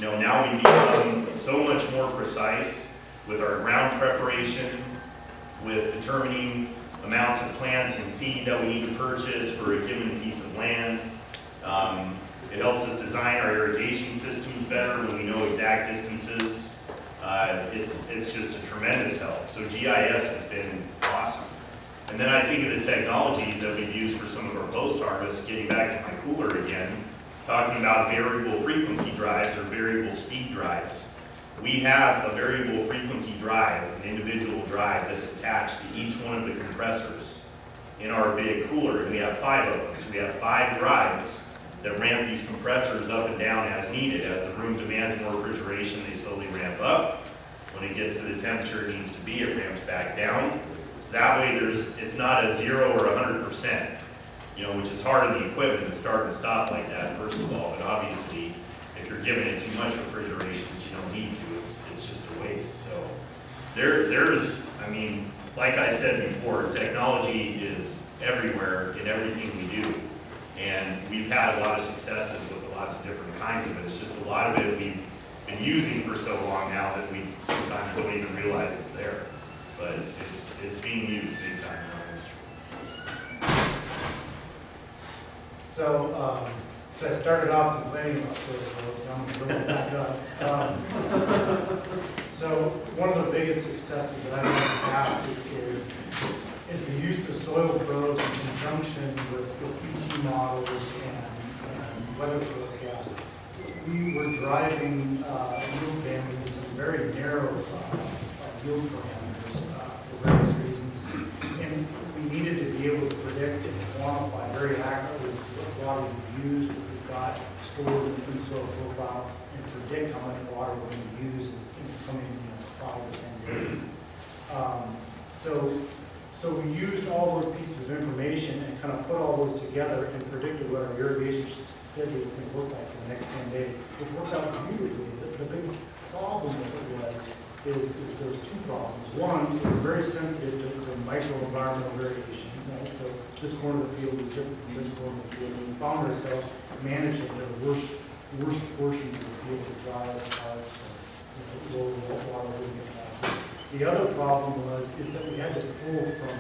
Now we become so much more precise with our ground preparation, with determining amounts of plants and seed that we need to purchase for a given piece of land. It helps us design our irrigation systems better when we know exact distances. It's just a tremendous help. So GIS has been awesome. And then I think of the technologies that we've used for some of our post-harvest, getting back to my cooler again, talking about variable frequency drives or variable speed drives. We have a variable frequency drive, an individual drive that's attached to each one of the compressors in our big cooler, and we have 5 of them. So we have 5 drives that ramp these compressors up and down as needed. As the room demands more refrigeration, they slowly ramp up. When it gets to the temperature it needs to be, it ramps back down. So that way it's not a 0 or 100%, which is hard in the equipment to start and stop like that, first of all. But obviously, if you're giving it too much refrigeration, which you don't need to, it's just a waste. So there's, like I said before, technology is everywhere in everything we do. And we've had a lot of successes with lots of different kinds of it. It's just a lot of it we've been using for so long now that we sometimes don't even realize it's there. But it's being used big time in our industry. So I started off complaining about soil, now I'm going to back up. So one of the biggest successes that I've had in the past is the use of soil probes in conjunction with ET models and weather forecasts. We were driving yield banding with some very narrow yield parameters for various reasons, and we needed to be able to predict and quantify very accurately what water we used, what we've got stored in the soil profile, and predict how much water we're going to use in the coming 5 to 10 days. So So we used all those pieces of information and kind of put all those together and predicted what our irrigation schedule was going to look like for the next 10 days, which worked out beautifully. The big problem with it is there's two problems. One, it was very sensitive to microenvironmental variation. Right? So this corner of the field was different from this corner of the field. And we found ourselves managing the worst portions of the field to dry as parts and lower water movement capacity. The other problem is that we had to pull from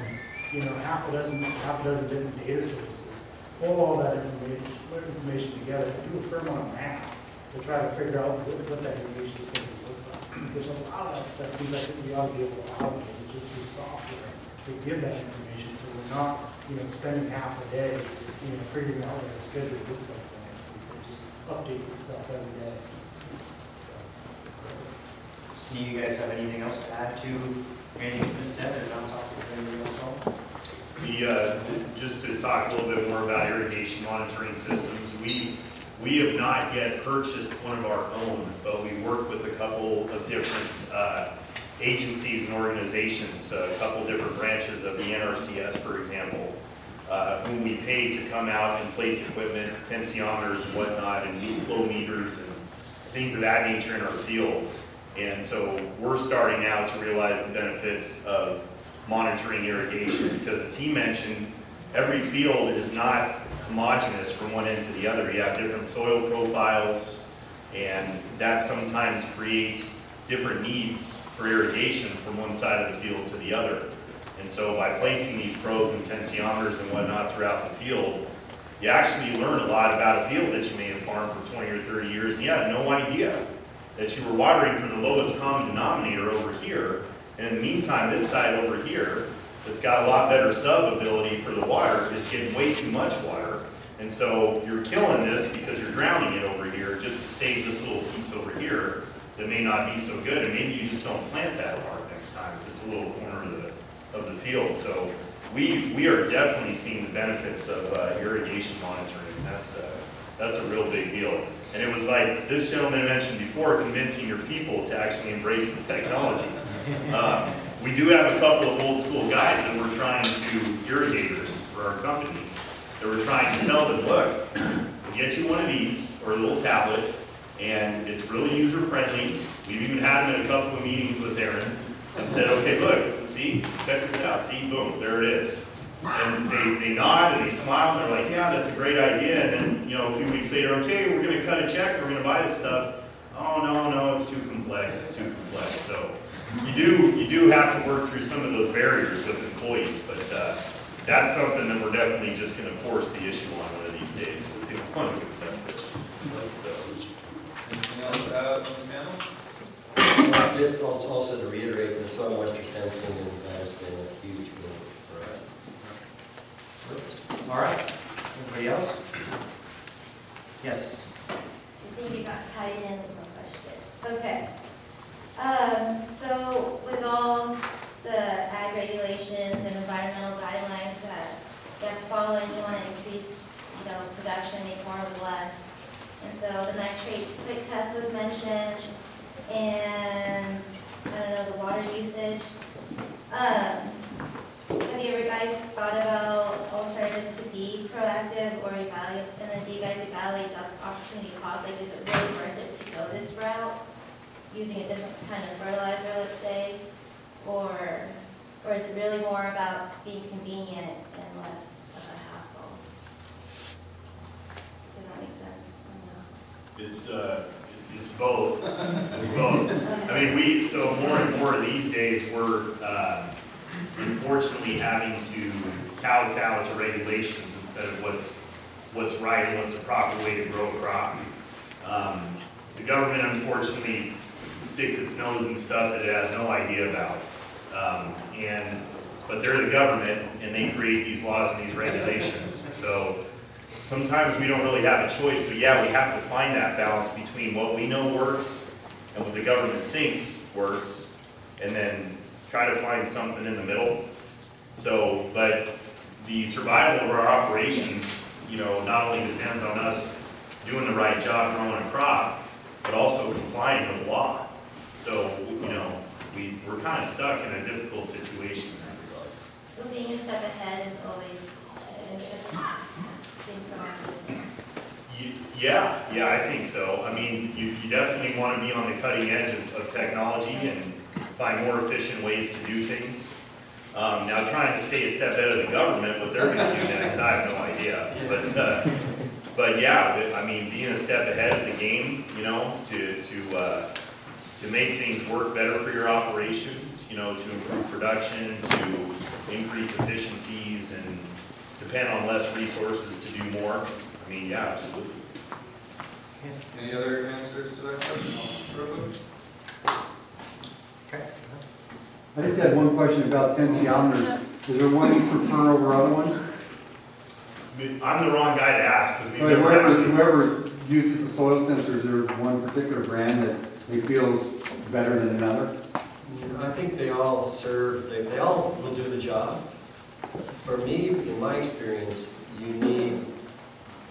half a dozen different data sources, pull all that information together, and do a fair amount of math to try to figure out what that irrigation schedule looks like. Which a lot of that stuff seems like we ought to be able to automate just through software to give that information, so we're not spending half a day figuring out what the schedule looks like. It just updates itself every day. Do you guys have anything else to add to anything that's been said or not talked about anything else? Just to talk a little bit more about irrigation monitoring systems, we have not yet purchased one of our own, but we work with a couple of different agencies and organizations, a couple different branches of the NRCS, for example, whom we pay to come out and place equipment, tensiometers and whatnot, and flow meters and things of that nature in our field. And so we're starting now to realize the benefits of monitoring irrigation, because as he mentioned, every field is not homogeneous from one end to the other. You have different soil profiles, and that sometimes creates different needs for irrigation from one side of the field to the other. And so by placing these probes and tensiometers and whatnot throughout the field, you actually learn a lot about a field that you may have farmed for 20 or 30 years, and you had no idea that you were watering from the lowest common denominator over here, and in the meantime, this side over here, that's got a lot better sub-ability for the water, is getting way too much water. And so you're killing this because you're drowning it over here just to save this little piece over here that may not be so good, and maybe you just don't plant that hard next time if it's a little corner of the field. So we are definitely seeing the benefits of irrigation monitoring. That's a real big deal. And it was like this gentleman mentioned before, convincing your people to actually embrace the technology. We do have a couple of old school guys that we're trying to, irrigators for our company, that we're trying to tell them, look, we'll get you one of these, or a little tablet, and it's really user friendly. We've even had them in a couple of meetings with Aaron and said, okay, look, see, check this out, see, boom, there it is. And they nod and they smile and they're like, yeah, that's a great idea. And then, a few weeks later, okay, we're going to cut a check, we're going to buy this stuff. Oh, no, it's too complex, it's too complex. So you do have to work through some of those barriers with employees, but that's something that we're definitely just going to force the issue on one of these days. So we don't want to accept this. Anything else to add on the panel? Just also to reiterate, the soil moisture sensing, and that has been a huge boon for us. All right. Anybody else? Yes. I think you got tied in with my question. Okay. So with all the ag regulations and environmental guidelines that you have to follow, and you want to increase, production, make more with less. And so the nitrate quick test was mentioned, and the water usage. Have you ever guys thought about alternatives to be proactive or evaluate, and then do you guys evaluate the opportunity cost? Like, is it really worth it to go this route, using a different kind of fertilizer, let's say, or is it really more about being convenient and less of a hassle? Does that make sense? It's both. It's both. I mean, so more and more these days, we're unfortunately having to kowtow to regulations instead of what's right and what's the proper way to grow a crop. The government, unfortunately, sticks its nose in stuff that it has no idea about. But they're the government, and they create these laws and these regulations. So sometimes we don't really have a choice. So yeah, we have to find that balance between what we know works and what the government thinks works, and then try to find something in the middle. So, but the survival of our operations, not only depends on us doing the right job growing a crop, but also complying with law. So, we're kind of stuck in a difficult situation in that regard. So being a step ahead is always a thing for marketing. Yeah, I think so. I mean, you definitely want to be on the cutting edge of technology and find more efficient ways to do things. Now, trying to stay a step ahead of the government, what they're going to do next, I have no idea. But yeah, I mean, being a step ahead of the game, you know, to make things work better for your operation, you know, to improve production, to increase efficiencies, and depend on less resources to do more. I mean, yeah, absolutely. Any other answers to that question? Okay. I just had one question about tensiometers. Is there one you prefer over other ones? I'm the wrong guy to ask because we've never actually... Whoever uses the soil sensors, there's one particular brand that they feel is better than another? I think they all serve, they all will do the job. For me, in my experience, you need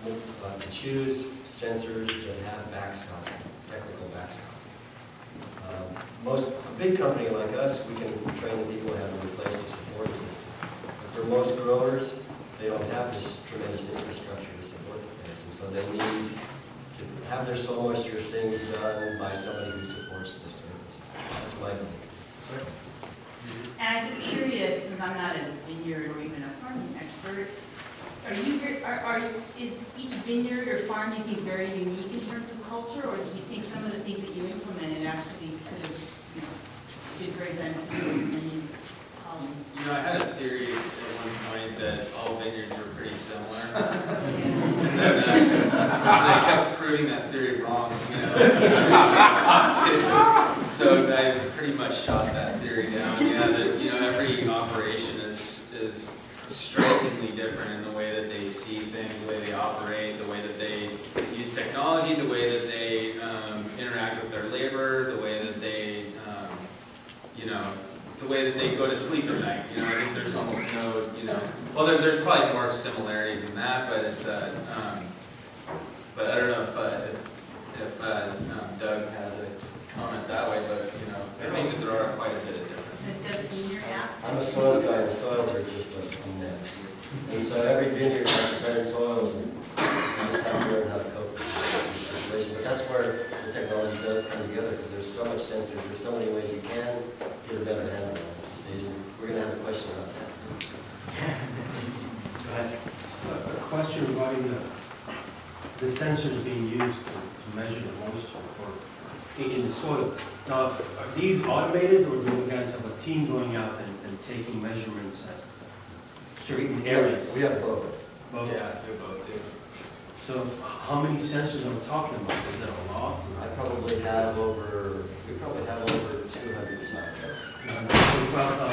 to choose sensors that have backstop, technical backstop. A big company like us, we can train the people how to replace the support system. But for most growers, they don't have this tremendous infrastructure to support the things, and so they need to have their soil moisture things done by somebody who supports the service. That's my belief. And I'm just curious, since I'm not a vineyard or even a farming expert, is each vineyard or farm you think very unique in terms of culture, or do you think some of the things that you implemented actually could have, been very beneficial for many? You know, I had a theory at one point that all vineyards were pretty similar, and then I kept proving that theory wrong. So I pretty much shot that theory down. Yeah, that every operation is strikingly different in the way that they see things, the way they operate, the way that they use technology, the way that they interact with their labor, the way that they, the way that they go to sleep at night. I think there's almost no, well, there's probably more similarities than that, but it's, but I don't know if Doug has a comment that way, but I think that there are quite a bit of differences. Has Doug seen your app? I'm a soils guy, and soils are just a mess. And so every vineyard has its own soils, and you just have to learn how to cope with the situation. But that's where the technology does come together, because there's so much sensors, there's so many ways you can get a better handle on it these days. And we're going to have a question about that. Go ahead. A question regarding the sensors being used to measure the moisture in the soil. Now, are these automated, or do you guys have a team going out and taking measurements at certain areas? We have both. Both? Yeah, we both do. So how many sensors are we talking about? Is that a lot? We probably have over 200 sites. 12,000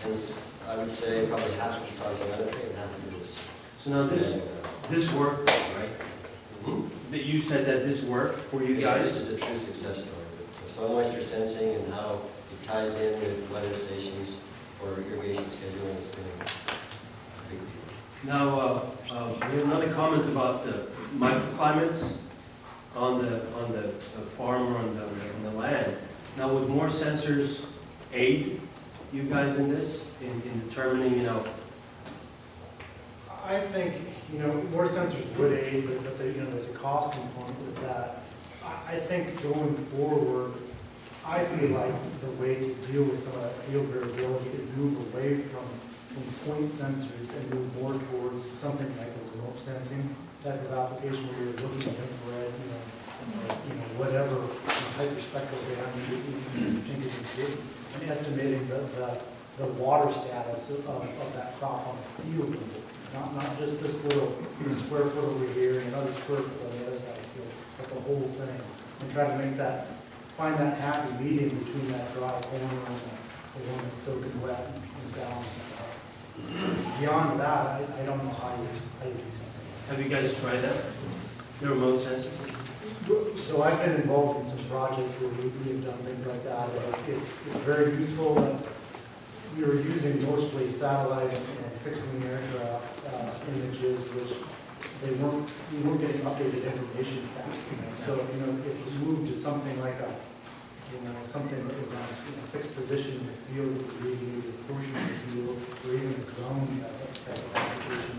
acres. And I would say probably half of the sites are medical and half of it is. So now this worked, right? That you said that this worked for you guys? This is a true success story. Soil moisture sensing and how it ties in with weather stations for irrigation scheduling has been a big deal. Now, we have another comment about the microclimates on the farm or on the land. Now, would more sensors aid you guys in this, in determining, I think, more sensors would aid, but there's a cost component with that. I think going forward, I feel like the way to deal with some of that field variability is move away from point sensors and move more towards something like a remote sensing type of application where you're looking at infrared, whatever hyperspectral band you and estimating the water status of that crop on the field level. Not just this little square foot over here and another square foot on the other side of the field, but the whole thing. And try to find that happy medium between that dry corner and the one that's soaking wet and down and stuff. Beyond that, I don't know how you do something. Have you guys tried that? The remote sensing? So I've been involved in some projects where we've done things like that. It's very useful. We were using mostly satellite and fixed wing aircraft images, which we weren't getting updated information fast enough. So if you moved to something like a something that was on a fixed position in the field, irrigated a portion of the field, or even a drone type of application.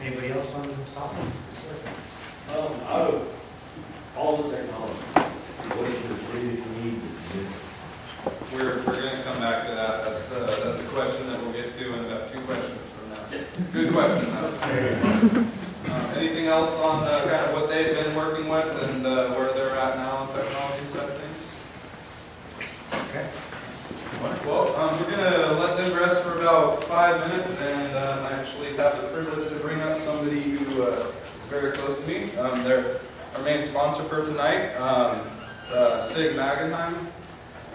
Anybody else on this topic? Out of all the technology, what is the greatest need that's missing? We're going to come back to that. That's a question that we'll get to in about 2 questions from now. Good question, though. Anything else on kind of what they've been working with and where they're at now on the technology side of things? Okay. Well, we're going to let them rest for about 5 minutes, and I actually have the privilege to bring up somebody who is very close to me. They're our main sponsor for tonight, Sig Magenheim.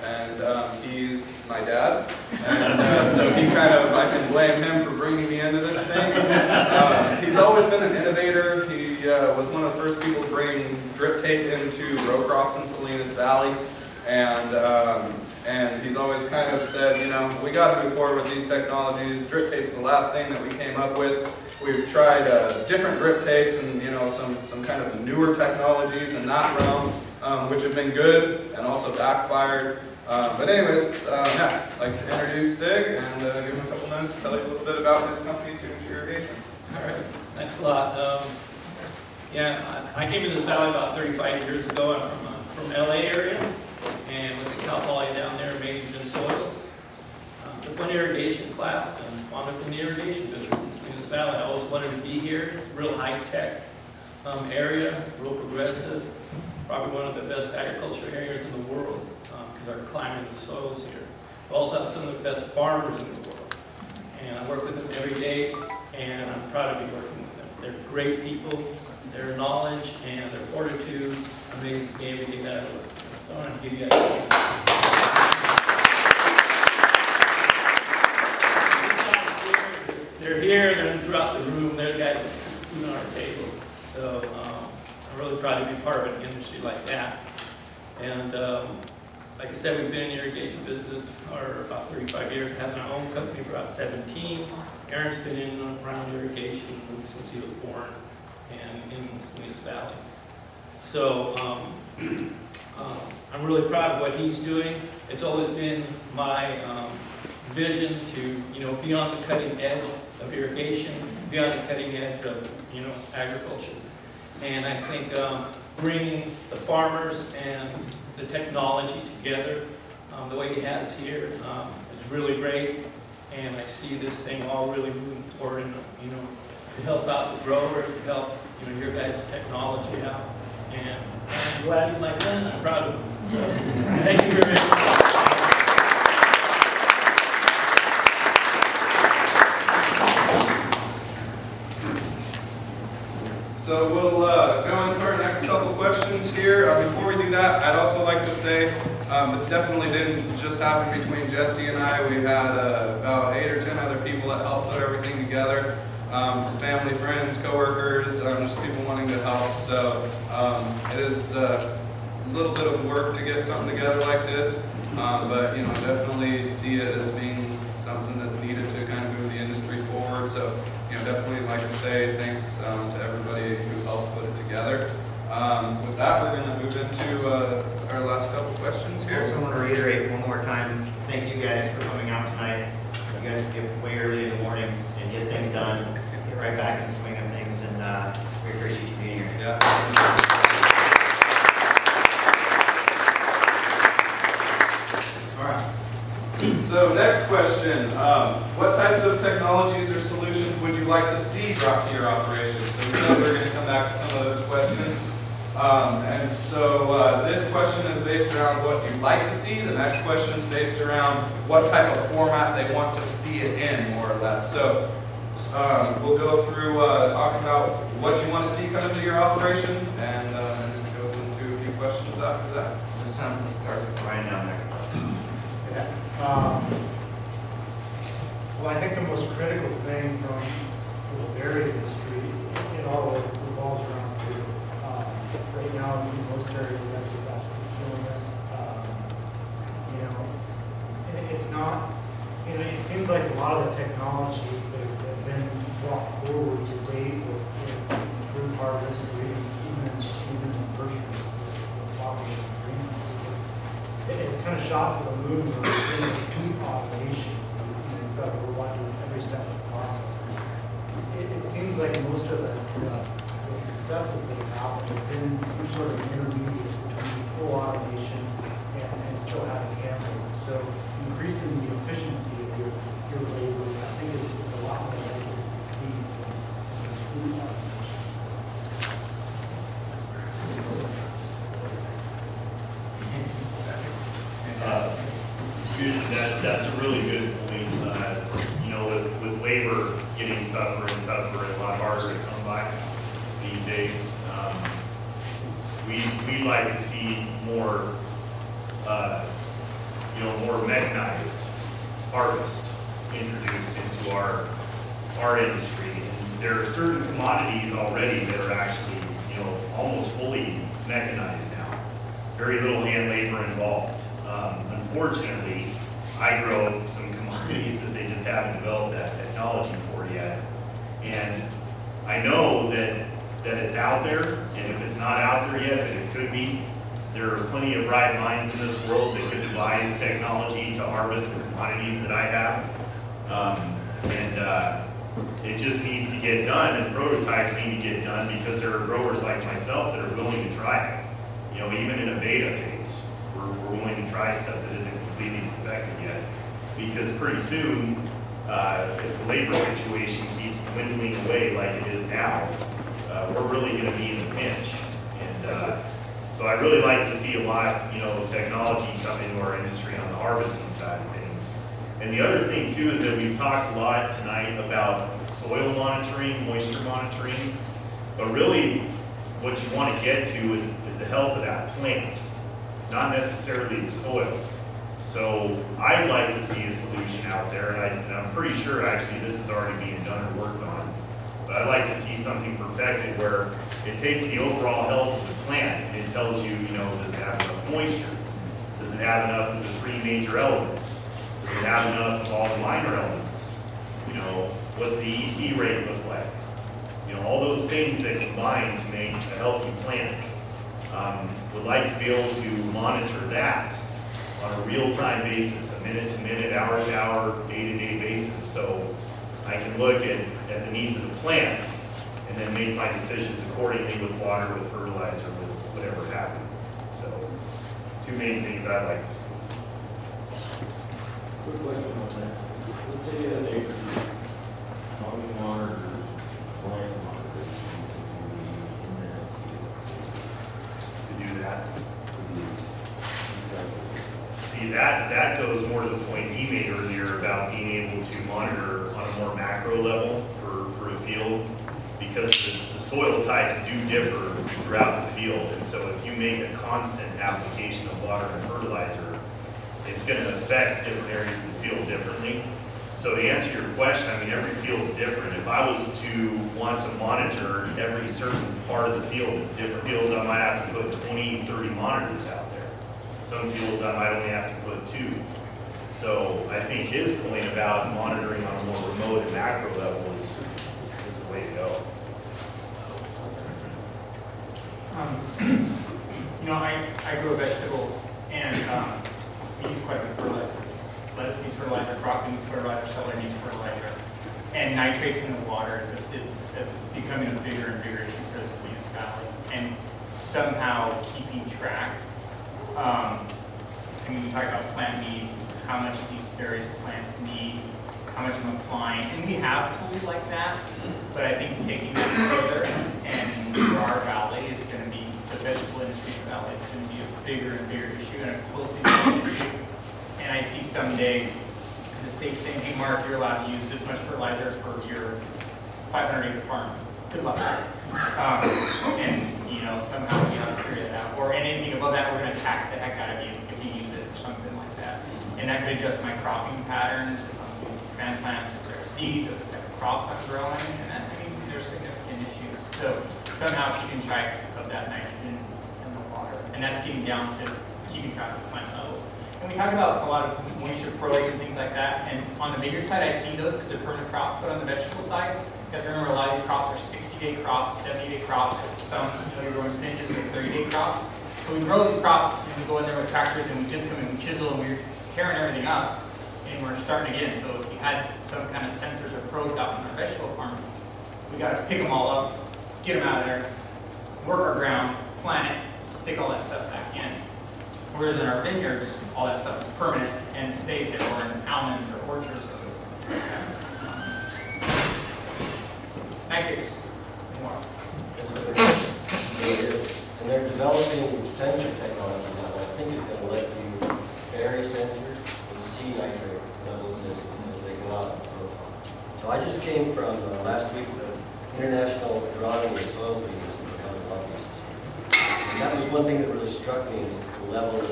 And he's my dad, and so he I can blame him for bringing me into this thing. He's always been an innovator. He was one of the first people to bring drip tape into row crops in Salinas Valley, and he's always kind of said, we got to move forward with these technologies. Drip tape's the last thing that we came up with. We've tried different drip tapes and some kind of newer technologies in that realm, which have been good and also backfired. But anyways, yeah, I'd like to introduce Sig and give him a couple minutes to tell you a little bit about his company, Signature Irrigation. All right, thanks a lot. Yeah, I came to this valley about 35 years ago. I'm from LA area, and with the cow poly down there, managed in soils. Took one irrigation class and wound up in the irrigation business in Salinas Valley. I always wanted to be here. It's a real high-tech area, real progressive. Probably one of the best agriculture areas in the world because our climate and soils here. We also have some of the best farmers in the world. And I work with them every day, and I'm proud to be working with them. They're great people. Their knowledge and their fortitude amazes me every day that I work with them. So I want to give you They're here, they're throughout the room. There's guys with food on our table. So I'm really proud to be part of an industry like that. And like I said, we've been in the irrigation business for about 35 years, having our own company for about 17. Aaron's been in and around irrigation since he was born and in Salinas Valley. So I'm really proud of what he's doing. It's always been my vision to be on the cutting edge of irrigation, be on the cutting edge of agriculture. And I think bringing the farmers and the technology together the way he has here is really great. And I see this thing all really moving forward and to help out the growers, to help your guys' technology out. And I'm glad he's my son. I'm proud of him. So, thank you very much. So we'll go into our next couple questions here. Before we do that, I'd also like to say this definitely didn't just happen between Jesse and I. We had about 8 or 10 other people that helped put everything together, from family, friends, coworkers, just people wanting to help. So it is a little bit of work to get something together like this, but definitely see it as being something that's needed to kind of move the industry forward. So definitely like to say thanks to everybody who helped put it together. With that, we're going to move into our last couple questions here. I also want to reiterate one more time, thank you guys for coming out tonight. You guys get way early in the morning and get things done, get right back in the swing of things, and we appreciate you being here. Yeah. So next question, what types of technologies or solutions would you like to see brought to your operation? So we know we're going to come back to some of those questions. And so this question is based around what you'd like to see. The next question is based around what type of format they want to see it in, more or less. So we'll go through talking about what you want to see come into your operation and go into a few questions after that. This time, let's start with Brian down there. Well, I think the most critical thing from the berry industry, it all revolves around food. Right now, in most areas, that's what's actually killing us. It's not, it seems like a lot of the technologies that have been brought forward to date with harvest, or even in the nursery, walking in greenhouses. It's kind of shot for the moon or in this heat automation. You've got to watch every step of the process. It seems like most of the successes that have happened have been some sort of intermediate between full automation and still having hand labor. So increasing the efficiency of your labor, I think is a lot more likely to succeed than food automation. That's a really good point. You know, with labor getting tougher and tougher and a lot harder to come by these days, we'd like to see more, you know, more mechanized harvest introduced into our industry. And there are certain commodities already that are actually, you know, almost fully mechanized now. Very little hand labor involved. Unfortunately, I grow some commodities that they just haven't developed that technology for yet. And I know that it's out there, and if it's not out there yet, that it could be. There are plenty of bright minds in this world that could devise technology to harvest the commodities that I have. It just needs to get done, and prototypes need to get done because there are growers like myself that are willing to try it. You know, even in a beta phase, we're willing to try stuff that isn't completely perfected yet. Because pretty soon, if the labor situation keeps dwindling away like it is now, we're really going to be in a pinch. And so I really like to see a lot, you know, of technology come into our industry on the harvesting side of things. And the other thing too is that we've talked a lot tonight about soil monitoring, moisture monitoring, but really what you want to get to is the health of that plant, not necessarily the soil. So I'd like to see a solution out there, and I'm pretty sure actually this is already being done or worked on, but I'd like to see something perfected where it takes the overall health of the plant and it tells you, you know, does it have enough moisture? Does it have enough of the three major elements? Does it have enough of all the minor elements? You know, what's the ET rate look like? You know, all those things that combine to make a healthy plant. Would like to be able to monitor that on a real-time basis, a minute-to-minute, hour-to-hour, day-to-day basis, so I can look at the needs of the plant and then make my decisions accordingly with water, with fertilizer, with whatever have you. So, two main things I'd like to see. Quick question on that. Let's say you have an farming monitors, plant monitors, to do that. See, that goes more to the point he made earlier about being able to monitor on a more macro level for a field, because the soil types do differ throughout the field, and so if you make a constant application of water and fertilizer, it's going to affect different areas of the field differently. So to answer your question, I mean, every field is different. If I was to want to monitor every certain part of the field, it's different fields, I might have to put 20, 30 monitors out there. Some fields I might only have to put 2. So I think his point about monitoring on a more remote and macro level is the way to go. You know, I grow vegetables, and we use quite a bit of fertilizer. Lettuce needs fertilizer, broccoli needs fertilizer, celery needs fertilizer. And nitrates in the water is becoming a bigger and bigger issue for the Salinas Valley. And somehow keeping track. I mean, we talk about plant needs, how much these various plants need, how much I'm applying. And we have tools like that, but I think taking that further, and for our valley is going to be, the vegetable industry in the valley is going to be a bigger and bigger issue and a closely related issue. And I see someday the state saying, hey, Mark, you're allowed to use this much fertilizer for your 500-acre farm. Good luck. And, you know, somehow we have to figure that out. Or anything above that, we're going to tax the heck out of you if you use it or something like that. And that could adjust my cropping patterns, if I'm doing transplants or direct seeds, or the type of crops I'm growing. And that, I mean, there's significant issues. So somehow keeping track of that nitrogen in the water. And that's getting down to keeping track of plant levels. And we talk about a lot of moisture probes and things like that. And on the vineyard side, I see those because they're permanent crops. But on the vegetable side, you have to remember a lot of these crops are 60 to 60-day crops, 70-day crops, some, you're growing spinaches with 30-day crops. So we grow these crops, and we go in there with tractors, and we just come and we chisel, and we're tearing everything up, and we're starting again. So if we had some kind of sensors or probes out on our vegetable farms, we got to pick them all up, get them out of there, work our ground, plant it, stick all that stuff back in. Whereas in our vineyards, all that stuff is permanent and stays there, or in almonds or orchards. Nitrates, more. That's what they're doing. And they're developing sensor technology now that I think is going to let you vary sensors and see nitrate levels as they go out. So I just came from last week the International Agronomy and Soils meetings in the county offices. And that was one thing that really struck me is the level of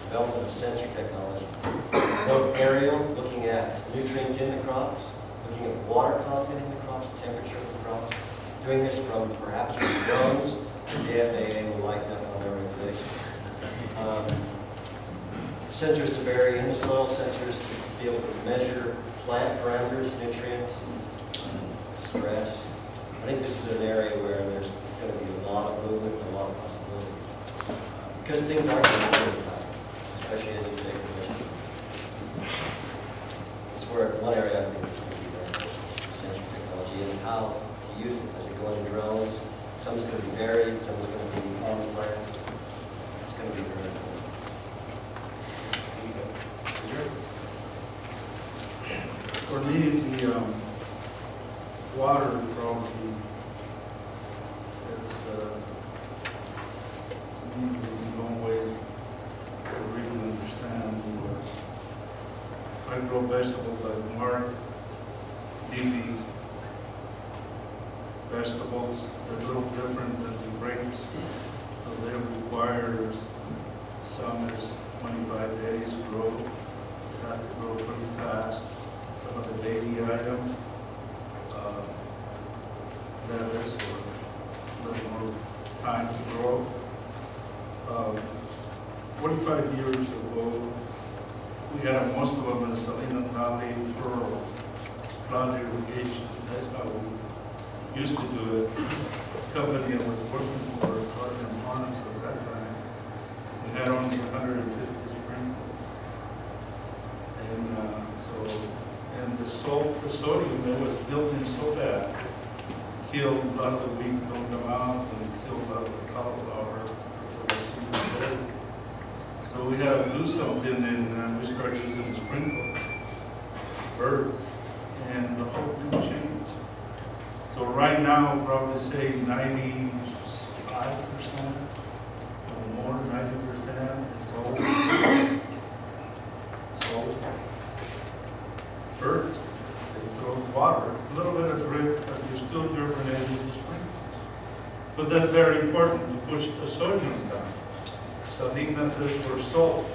development of sensor technology. Both aerial, looking at nutrients in the crops, looking at water content in the crops, temperature of the crops, doing this from perhaps from drones. The FAA will lighten up on their regulation. Sensors to vary in the soil, sensors to be able to measure plant parameters, nutrients, stress. I think this is an area where there's going to be a lot of movement and a lot of possibilities. Because things aren't going to be time, especially as you say, production. It's where one area I think is going to be very important, sensor technology and how to use it. Does it go into drones? Some is going to be varied, some is going to be on plants. It's going to be very important. For me, the water problem, it's a long way to really understand. I grow vegetables like Mark, leafy vegetables. They're a little different than the grapes. So they require, some is 25 days to grow. They have to grow pretty fast. Some of the daily items, lettuce or a little more time to grow. 45 years ago, we had most of them in the Salinas Valley for flood irrigation. That's how we used to do it. The company I was working for, Garden Farms at that time, we had only 150 sprinklers. And the sodium that was built in so bad, killed a lot of the wheat, don't come out, and killed a lot of the cauliflower. So we had to do something, and we started using sprinklers, birds, and the whole thing changed. So right now, I'll probably say 95% or more, 90% is sold. Birds, they throw water, a little bit of drip, but you're still germinating the sprinklers. But that's very important to push the sodium down. Salinas is for salt,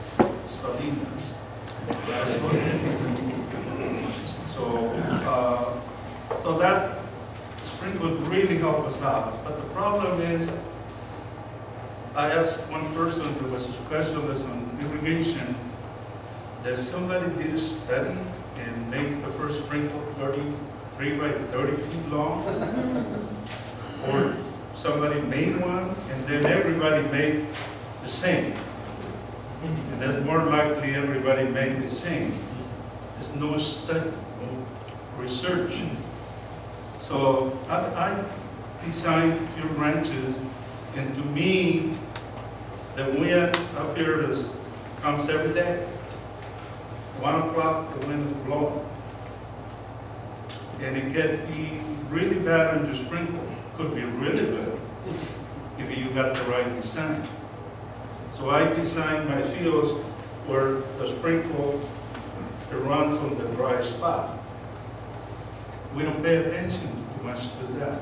Salinas. That's what it is. So that sprinkler would really help us out. But the problem is, I asked one person who was a specialist on irrigation, that somebody did a study and made the first sprinkler 33 by 30 feet long, or somebody made one and then everybody made the same. And that's more likely everybody made the same. There's no study, no research. So I designed a few ranches, and to me, the wind up here comes every day. 1 o'clock, the wind is blowing. And it can be really bad on your sprinkler. Could be really good if you got the right design. So I designed my fields where the sprinkler, it runs on the dry spot. We don't pay attention too much to that.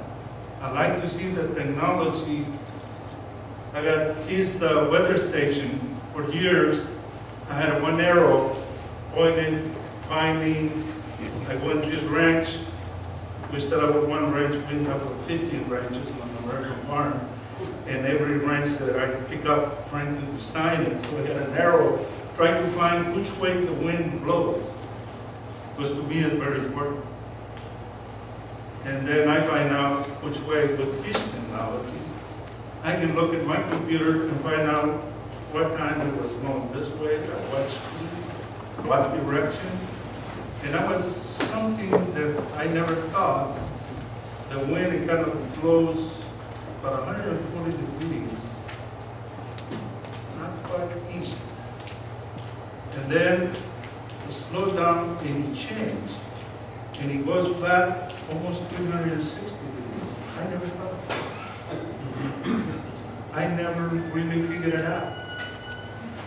I like to see the technology. I got his weather station for years. I had one arrow pointing, finding. I went to his ranch. We started with one ranch, we ended up with 15 ranches on the American farm. And every ranch that I pick up trying to design it. So we had an arrow trying to find which way the wind blows. Because to me it's very important. And then I find out which way with this technology. I can look at my computer and find out what time it was going this way, at what speed, what direction. And that was something that I never thought, that when it kind of blows about 140 degrees, not quite east. And then it slowed down and it changed. And it goes back almost 360 degrees. I never thought. I never really figured it out.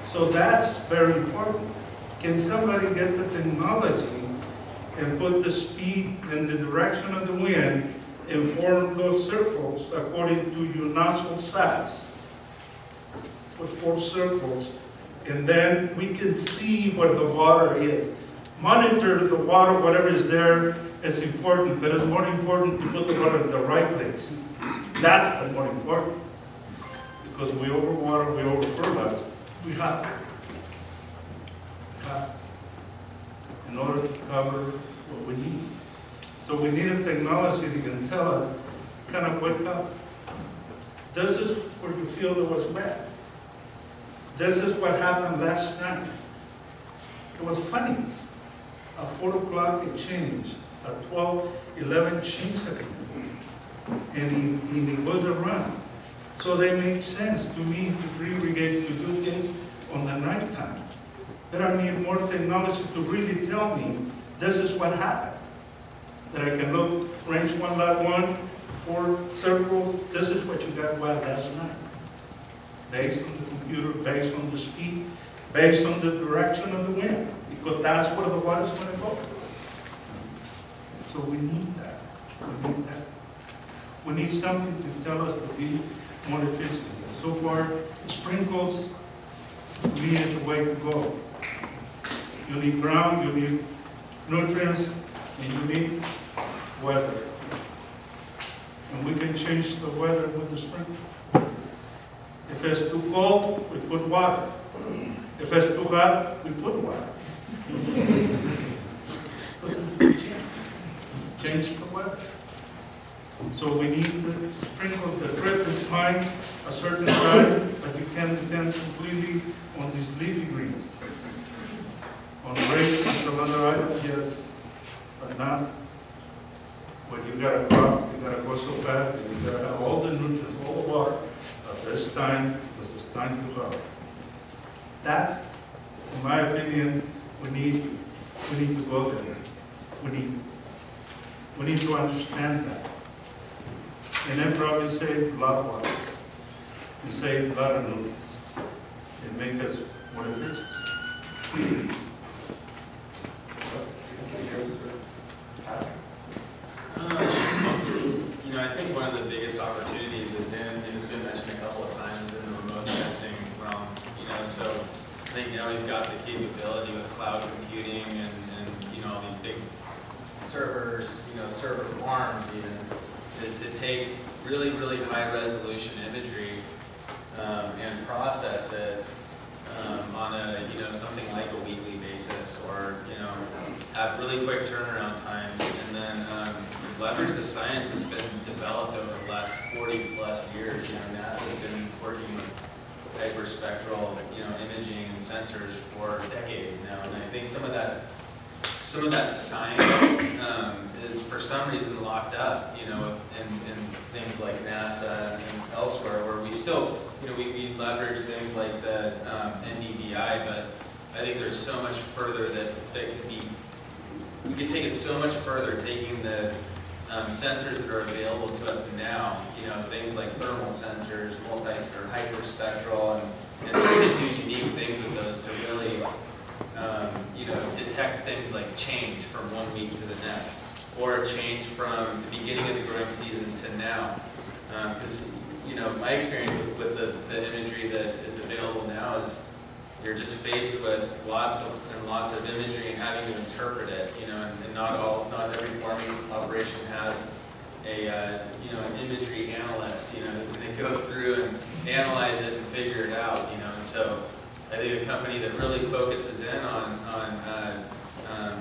So that's very important. Can somebody get the technology and put the speed and the direction of the wind and form those circles according to your nozzle size? Put 4 circles, and then we can see where the water is. Monitor the water, whatever is there is important, but it's more important to put the water in the right place. That's the more important. Because we overwater, we over-fertilize, we have to. In order to cover what we need. So we need a technology that can tell us, kind of wake up. This is where you feel it was wet. This is what happened last night. It was funny. At 4 o'clock it changed. At 12, 11 changed again. And it was a run. So they make sense to me to irrigate, to do things on the nighttime. But I need more technology to really tell me this is what happened. That I can look, range 1, lot 1, 4 circles, this is what you got wet last night. Based on the computer, based on the speed, based on the direction of the wind. Because that's where the water's going to go. So we need that. We need that. We need something to tell us to be more efficient. So far, sprinkles, to me, is the way to go. You need ground, you need nutrients, and you need weather. And we can change the weather with the sprinkler. If it's too cold, we put water. If it's too hot, we put water. Change the weather. So we need the sprinkle. The drip is fine a certain time, but you can't depend completely on these leafy greens. On grapes and some other items, yes, but not when you got a crop. You got to go so fast, and you got to have all the nutrients, all the water at this time, because it's time to grow. That's, in my opinion, we need to go there. We need to understand that. And then probably save a lot of water. We save a lot of nutrients. And make us more efficient. You know, I think one of the biggest opportunities is in, and it's been mentioned a couple of times, in the remote sensing realm. You know, so I think now we've got the capability with cloud computing and you know, all these big servers, you know, server farms even, is to take really, really high resolution imagery and process it on a, you know, something like a weekly basis, or, you know, have really quick turnaround times, and then leverage the science that's been developed over the last 40 plus years. You know, NASA has been working with hyperspectral, you know, imaging and sensors for decades now, and I think some of that science is for some reason locked up, you know, in things like NASA and elsewhere, where we still, you know, we leverage things like the NDVI, but I think there's so much further that could be, we could take it so much further, taking the sensors that are available to us now, you know, things like thermal sensors, or hyperspectral, and starting to do unique things with those to really, you know, detect things like change from one week to the next, or a change from the beginning of the growing season to now. Because, you know, my experience with the imagery that is available now is you're just faced with lots of imagery and having to interpret it, you know, and not every farming operation has a, you know, an imagery analyst, you know, who's going to go through and analyze it and figure it out, you know, and so I think a company that really focuses in on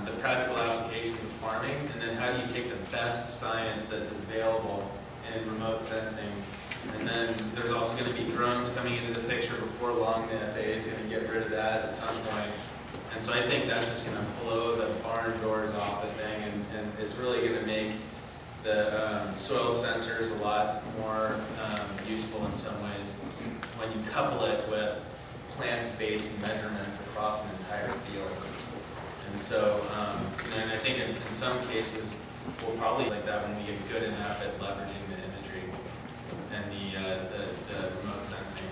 the practical applications of farming, and then how do you take the best science that's available in remote sensing. And then there's also going to be drones coming into the picture before long. The FAA is going to get rid of that at some point. And so I think that's just going to blow the barn doors off the thing, and it's really going to make the soil sensors a lot more useful in some ways when you couple it with plant-based measurements across an entire field. And so, and I think in some cases, we'll probably like that when we get good enough at leveraging the imagery and the remote sensing.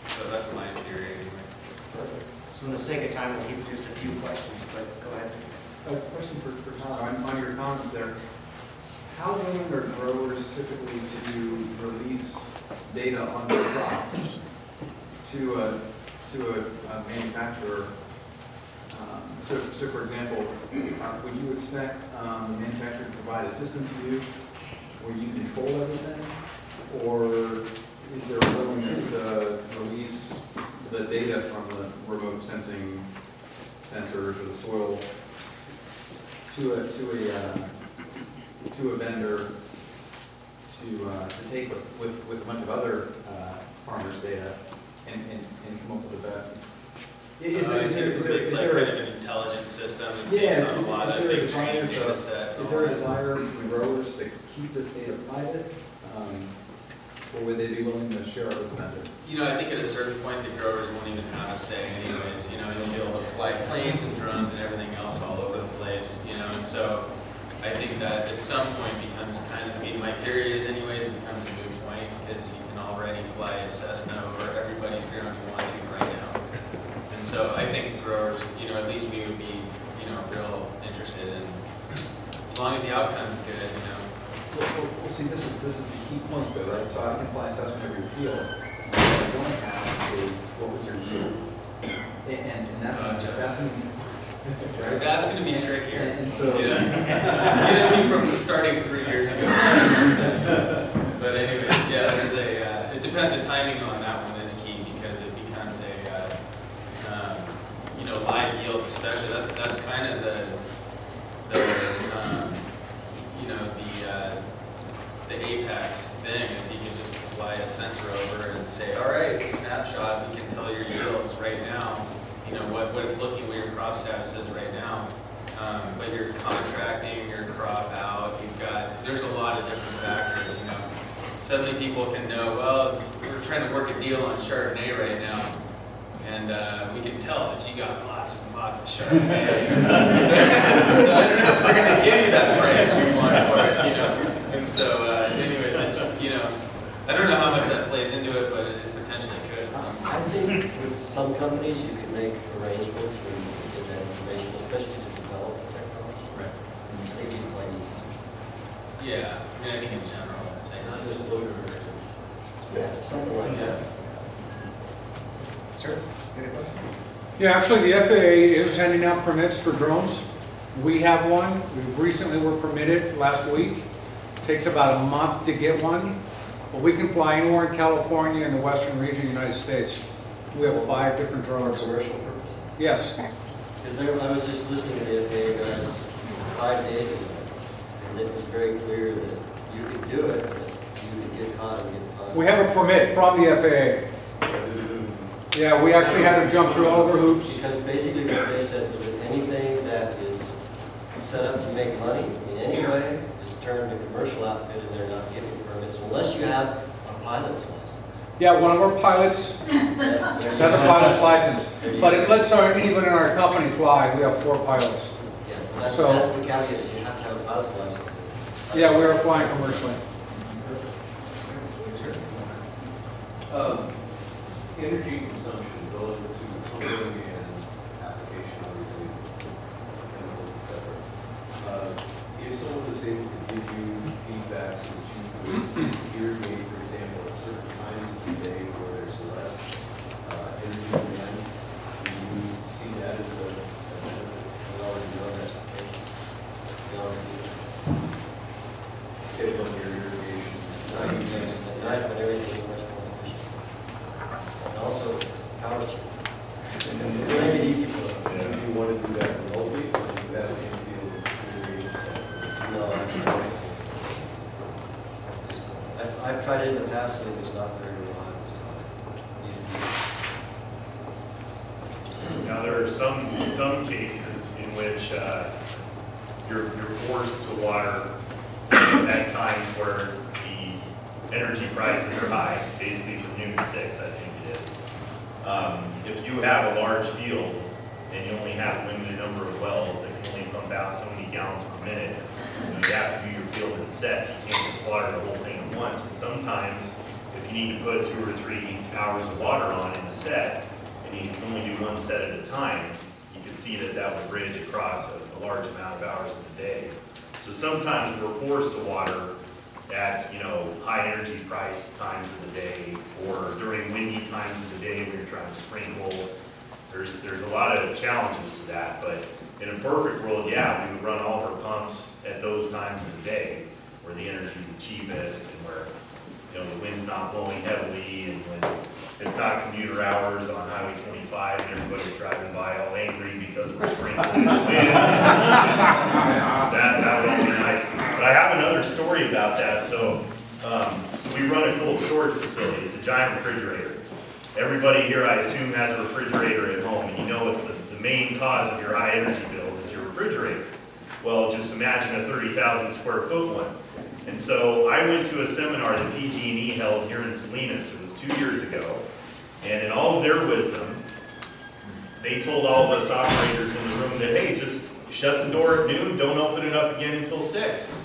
So that's my theory anyway. Perfect. So for the sake of time, we'll keep just a few questions, but go ahead. A question for Tom, on your comments there. How willing are growers typically to release data on their crops to a manufacturer? So for example, would you expect the manufacturer to provide a system to you where you control everything? Or is there a willingness to release the data from the remote sensing sensors or the soil to a vendor to take with a bunch of other farmers' data and come up with a better? Is there kind of an intelligent system? Yeah, based on a lot of big training data set? Is there a desire from the growers to keep this data private? Or would they be willing to share it with the vendor? You know, I think at a certain point the growers won't even have a say anyways. You know, you'll be able to fly planes and drones and everything else all over the place, you know, and so I think that at some point becomes kind of, I mean, my theory is anyways, it becomes a moot point because you can already fly a Cessna over everybody's ground you want to right now. And so I think the growers, you know, at least we would be, you know, real interested in, as long as the outcome is good, you know. Well, see, this is the key point though, right? So I can fly assessment over your field. What I want to ask is, what was your yield? And that's going to be trickier. And so, yeah. Get it to you from starting 3 years ago. But anyway, yeah, there's a, it depends, the timing on that one is key because it becomes a, you know, live yields especially, that's kind of the you know, the apex thing. If you can just fly a sensor over and say, all right, snapshot, we can tell your yields right now, you know, what it's looking, what your crop status is right now. But you're contracting your crop out, there's a lot of different factors, you know. Suddenly people can know, well, we're trying to work a deal on Chardonnay right now, and we can tell that you got lots and lots of Chardonnay. So I don't know if we're going to give you that price we want for it, you know. And so, anyways, it's, you know, I don't know how much that plays into it, but it potentially could at some point. I think with some companies, you can make arrangements where you can get that information, especially to develop the technology. Right. I think it's quite easy. Yeah, I mean, I think in general, not just loader. Yeah, something like that. Sir, you got a question? Yeah, actually, the FAA is handing out permits for drones. We have one. We recently were permitted last week. Takes about a month to get one. But we can fly anywhere in California and the western region of the United States. We have 5 different drones. For commercial purposes? Yes. Because I was just listening to the FAA guys 5 days ago, and it was very clear that you could do it, but you could get caught and get fined. We have a permit from the FAA. Yeah, we actually had to jump through all of the hoops. Because basically what they said was that anything that is set up to make money in any way is termed a commercial outfit, and they're not giving permits unless you have a pilot's license. Yeah, one of our pilots has a pilot's license. But it lets anyone in our company fly. We have 4 pilots. Yeah, that's the caveat, is you have to have a pilot's license. Yeah, we are flying commercially. Energy consumption relative to tooling and application, obviously, chemicals, etc. If someone is able to give you feedback so that you can irrigate, for example, at certain times of the day where there's less energy demand, do you see that as a benefit? We already know that's the case. We already do that. Save on your irrigation. At night when everything is much more efficient. And also, power chip. Make it easy for them. Do you want to do that remotely, or do you have in-field irrigation? I've tried it in the past and it was not very reliable, so. Now, there are some cases in which you're forced to water at times where the energy prices are high, basically from noon to 6, I think it is. If you have a large field and you only have a limited number of wells that can only pump out so many gallons per minute, you have to do your field in sets. You can't just water the whole thing at once. And sometimes, if you need to put 2 or 3 hours of water on in a set, and you can only do one set at a time, you can see that that would bridge across a large amount of hours of the day. So sometimes we're forced to water at, high energy price times of the day, or during windy times of the day when you're trying to sprinkle. There's a lot of challenges to that, but in a perfect world, yeah, we would run all of our pumps at those times of the day where the energy's the cheapest and where the wind's not blowing heavily, and when it's not commuter hours on Highway 25 and everybody's driving by all angry because we're sprinkling the wind. That would all be nice. But I have another story about that. So we run a cold storage facility. It's a giant refrigerator. Everybody here, I assume, has a refrigerator at home, and it's the main cause of your high energy bills is your refrigerator. Well, just imagine a 30,000 square foot one. And so I went to a seminar that PG&E held here in Salinas. It was 2 years ago. And in all of their wisdom, they told all of us operators in the room that, hey, just shut the door at noon, don't open it up again until 6.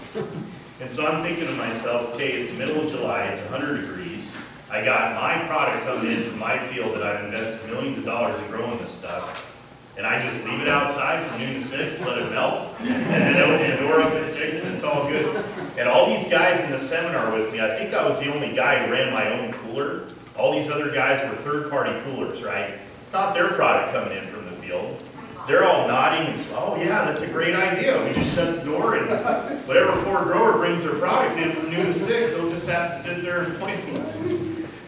And so I'm thinking to myself, okay, it's the middle of July, it's 100 degrees. I got my product coming in from my field that I've invested millions of dollars in growing this stuff. And I just leave it outside from noon to 6, let it melt, and then open the door up at 6, and it's all good. And all these guys in the seminar with me, I think I was the only guy who ran my own cooler. All these other guys were third-party coolers, right? It's not their product coming in from the field. They're all nodding and saying, oh yeah, that's a great idea. We just shut the door, and whatever poor grower brings their product in from noon to 6, they'll just have to sit there and point.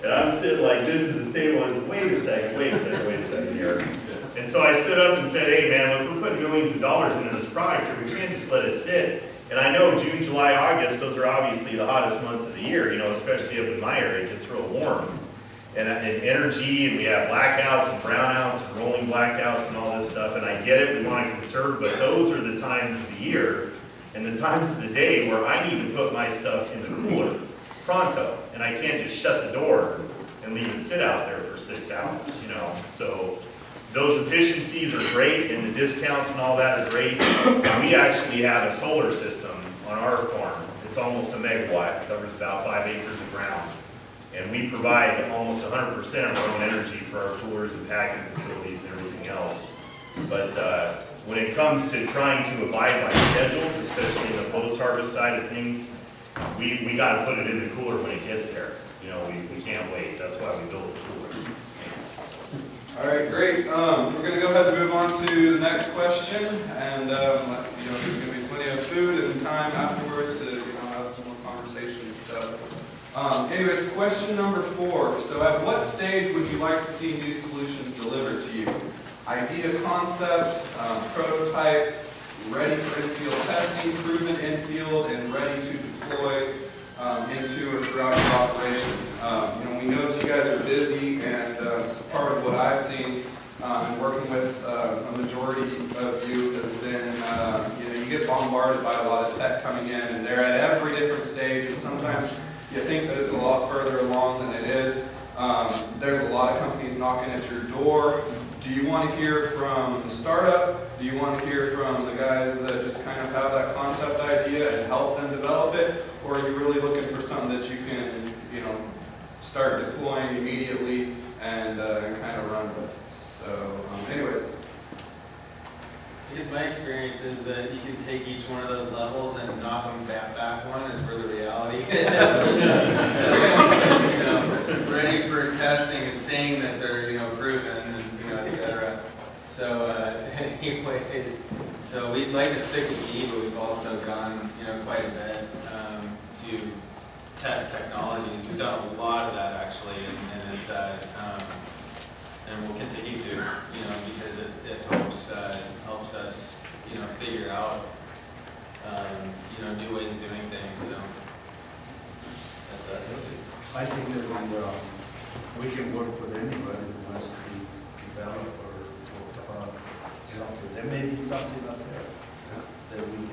And I'm sitting like this at the table, and wait a second here. And so I stood up and said, hey man, look, we're putting millions of dollars into this product here. We can't just let it sit. And I know June, July, August, those are obviously the hottest months of the year, especially up in my area. It gets real warm. And energy, and we have blackouts and brownouts and rolling blackouts and all this stuff. And I get it, we want to conserve, but those are the times of the year and the times of the day where I need to put my stuff in the cooler pronto. And I can't just shut the door and leave it sit out there for 6 hours, So those efficiencies are great, and the discounts and all that are great. And we actually have a solar system on our farm. It's almost a megawatt. It covers about 5 acres of ground. And we provide almost 100% of our own energy for our coolers and packing facilities and everything else. But when it comes to trying to abide by schedules, especially in the post-harvest side of things, we got to put it in the cooler when it gets there. We can't wait. That's why we built the cooler. All right, great. We're going to go ahead and move on to the next question, and there's going to be plenty of food and time afterwards to have some more conversations. So, anyways, question number 4. So, at what stage would you like to see new solutions delivered to you? Idea, concept, prototype, ready for in-field testing, proven in-field, and ready to deploy into or throughout your operation. We know that you guys are busy, and part of what I've seen and working with a majority of you has been, you get bombarded by a lot of tech coming in, and they're at every different stage, and sometimes you think that it's a lot further along than it is. There's a lot of companies knocking at your door. Do you want to hear from the startup? Do you want to hear from the guys that just kind of have that concept idea and help them develop it? Or are you really looking for something that you can, start deploying immediately and kind of run with? So, anyways. I guess my experience is that you can take each one of those levels and knock them back one is where the reality is. So, ready for testing is saying that they're, proven and, et cetera. So, anyways, so we'd like to stick with E, but we've also gone, quite a bit to test technologies. We've done a lot of that actually, and it's and we'll continue to, because it helps us, figure out, new ways of doing things. So that's us. I think that we can work with anybody who wants to develop or something. There may be something up there that we can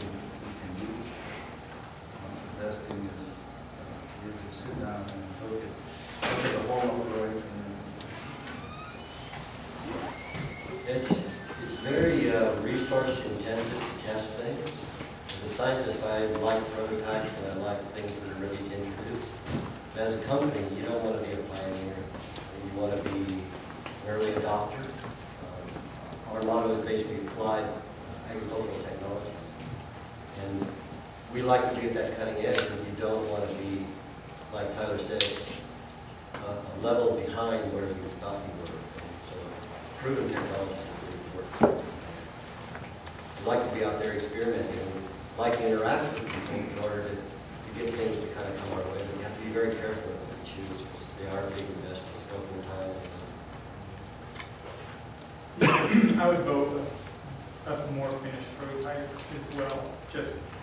use. The best thing is we can sit down and look at the whole operation. It's very resource intensive to test things. As a scientist, I like prototypes and I like things that are ready to introduce. But as a company, you don't want to be a pioneer. You want to be an early adopter. Our motto is basically applied agricultural technology. And we like to be at that cutting edge, but you don't want to be, like Tyler said, a level behind where you thought you were. And so proven technologies have really worked. We like to be out there experimenting, like to interact with people in order to get things to kind of come our way. But you have to be very careful with what you choose because they are big investments, both in time and I would vote with a more finished prototype as well.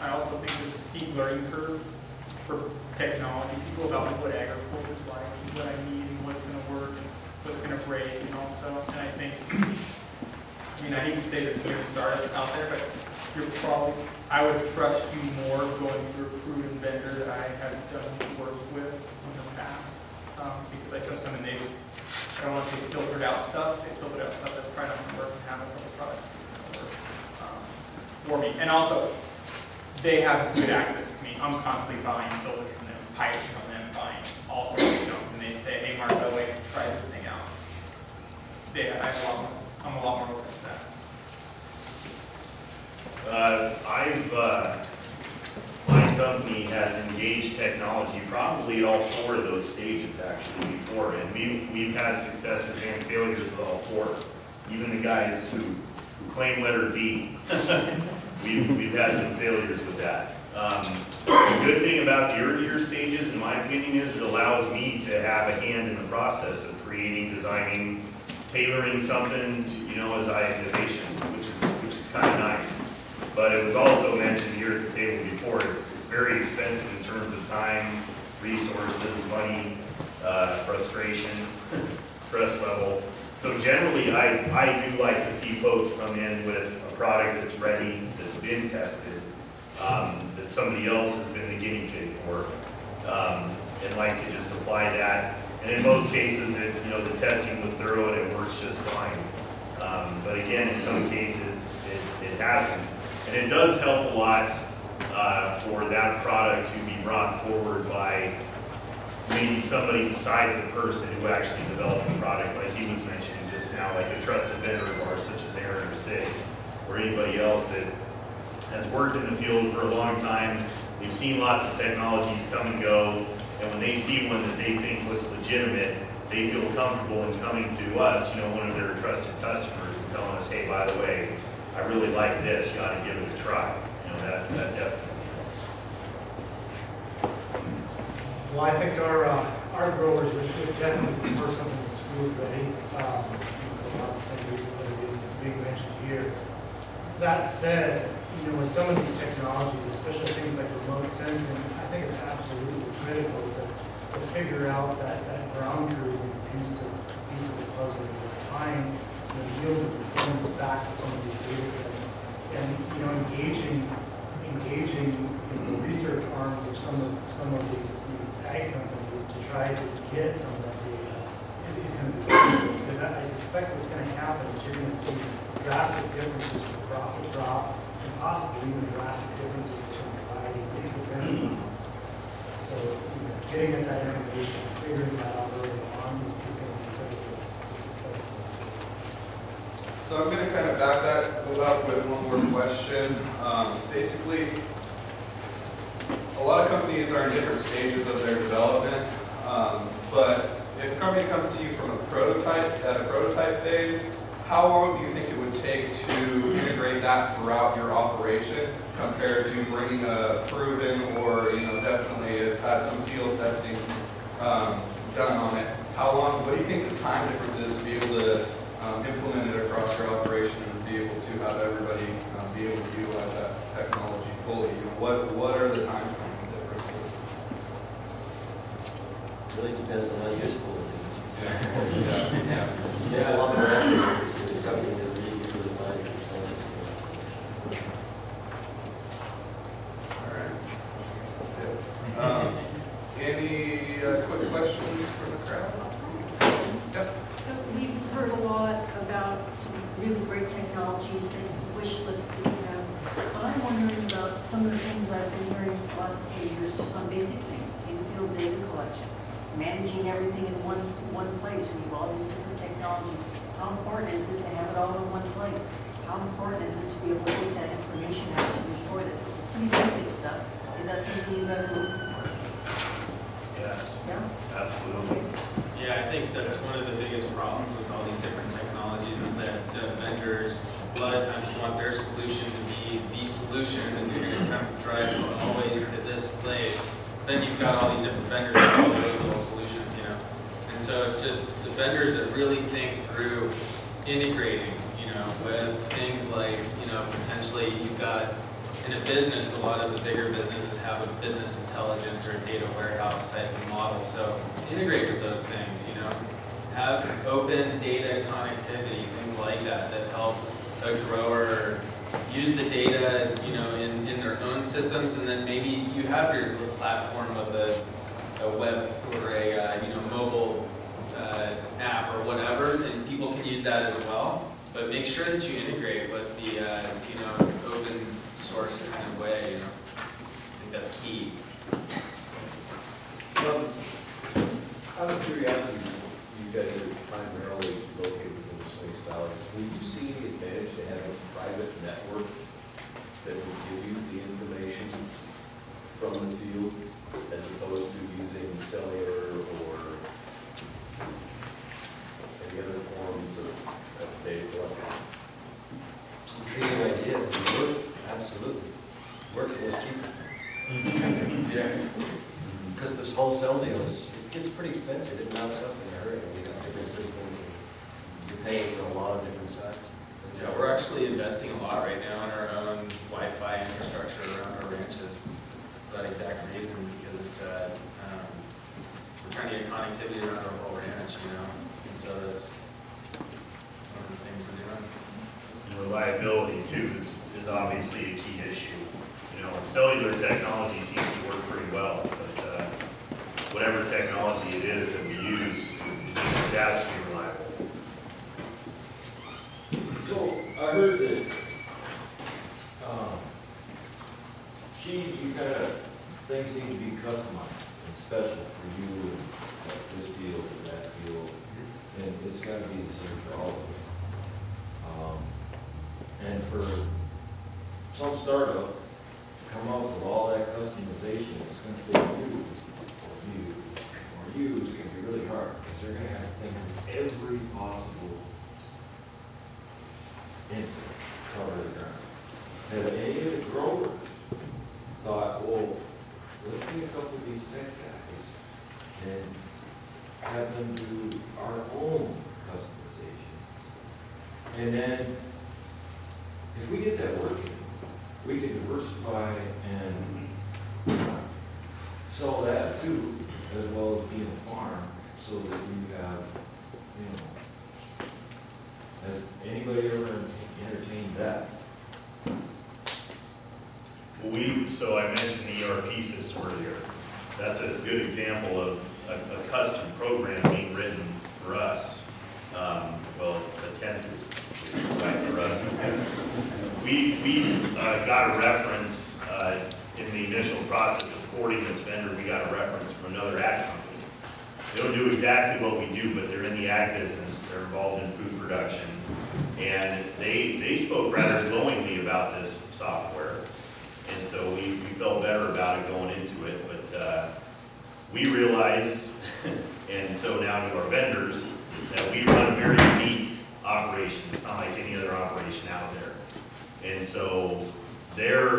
I also think there's a steep learning curve for technology people about what agriculture is like, and what I need, and what's going to work, and what's going to break, and also. And I think, I hate to say this to a startup out there, but I would trust you more going through a proven vendor that I have done work with in the past, because I trust them and I don't want to say filtered out stuff. They filtered out stuff that's probably not going to work and have a couple products that's going to work for me. And also, they have good access to me. I'm constantly buying filters from them, pipes from them, buying all sorts of junk. And they say, hey, Mark, by the way, try this thing out. I'm a lot more open to that. My company has engaged technology probably all four of those stages actually before, and we've had successes and failures with all four. Even the guys who claim letter D, we've had some failures with that. The good thing about the earlier stages, in my opinion, is it allows me to have a hand in the process of creating, designing, tailoring something to, as I innovation, which is kind of nice. But it was also mentioned here at the table before, it's very expensive in terms of time, resources, money, frustration, stress level. So generally, I do like to see folks come in with a product that's ready, that's been tested, that somebody else has been the guinea pig for, and like to just apply that. And in most cases, the testing was thorough and it works just fine. But again, in some cases, it hasn't. And it does help a lot for that product to be brought forward by maybe somebody besides the person who actually developed the product, like he was mentioning just now, like a trusted vendor of ours, such as Aaron or Sid, or anybody else that has worked in the field for a long time. They've seen lots of technologies come and go, and when they see one that they think looks legitimate, they feel comfortable in coming to us, one of their trusted customers, and telling us, hey, by the way, I really like this, you ought to give it a try. That definitely helps. Well, I think our growers would definitely prefer something that's food ready, for a lot of the same reasons that are being mentioned here. That said, with some of these technologies, especially things like remote sensing, I think it's absolutely critical to figure out that ground truth piece of the puzzle over time, yield the performance back to some of these data sets, and engaging the research arms of some of these ag companies to try to get some of that data is going to be critical, because I suspect what's going to happen is you're going to see drastic differences from crop to crop, and possibly even drastic differences between varieties independently. So getting at that information, figuring that out early on is going to be critical to successful. So I'm going to kind of back that up with one more question. Basically, a lot of companies are in different stages of their development, but if a company comes to you from a prototype phase, how long do you think it would take to integrate that throughout your operation compared to bringing a proven or definitely has had some field testing done on it? How long? What do you think the time difference is to be able to implement it across your operation and be able to have everybody be able to utilize that technology fully? What are the time frame differences? Really depends on how useful it is. Yeah. Yeah, a lot more effort if it's something that really finds something. Any quick questions from the crowd? Yep. So we've heard a lot about some really great technologies that wish list that you have. But I'm wondering about some of the things I've been hearing for the last few years, just on basic things, in-field data collection, managing everything in one place. We have all these different technologies. How important is it to have it all in one place? How important is it to be able to get that information out to report it? Pretty basic stuff. Is that something you guys are looking for? Yes, Yeah? absolutely. Yeah, I think that's one of the biggest problems with all these different technologies is that the vendors a lot of times want their solution to be the solution, and you're going to come drive always to this place. Then you've got all these different vendors with all their little solutions, you know. And so just the vendors that really think through integrating, you know, with things like, you know, potentially you've got in a business, a lot of the bigger businesses have a business intelligence or a data warehouse type of model. So integrate with those things, you know. Have open data connectivity, things like that, that help a grower use the data, you know, in their own systems, and then maybe you have your little platform of a web or a you know, mobile app or whatever, and people can use that as well. But make sure that you integrate with the you know, open sources in a way, you know. I think that's key. Out of curiosity, you guys are primarily located within the Swings Valley. Will you see the advantage to have a private network that will give you the information from the field as opposed to using cellular or any other forms of data collection? Intriguing idea. Does it work? Absolutely. Works a little cheaper. Yeah. Because this wholesale deal it gets pretty expensive. It mounts up in a hurry. We got different systems, and you're paying for a lot of different sites. Yeah, we're actually investing a lot right now in our own Wi-Fi infrastructure around our ranches for that exact reason, because it's we're trying to get connectivity around our whole ranch, you know, and so that's one of the things we're doing. And reliability too is obviously a key issue. You know, cellular technology seems to work pretty well, but whatever technology it is that we use, it has to be reliable. So I heard that you kind of things need to be customized and special for you, like this field or that field, and it's got to be the same for all of them. And for some startup to come up with all that customization, it's going to fit you is going to be really hard because they're going to have to think of every possible incident cover the ground. Have any of the growers thought, well, let's get a couple of these tech guys and have them do our own customization. And then if we get that working, we can diversify and sell that too, as well as being a farm, so that you have, you know, has anybody ever entertained that? So I mentioned the ERP system earlier. That's a good example of a custom program being written for us. Well, attempted to write for us. We got a reference in the initial process of courting this vendor. We got a reference from another ag company. They don't do exactly what we do, but they're in the ag business. They're involved in food production. And they spoke rather glowingly about this software. And so we felt better about it going into it. But we realized, and so now to our vendors, that we run a very unique operation. It's not like any other operation out there. And so they're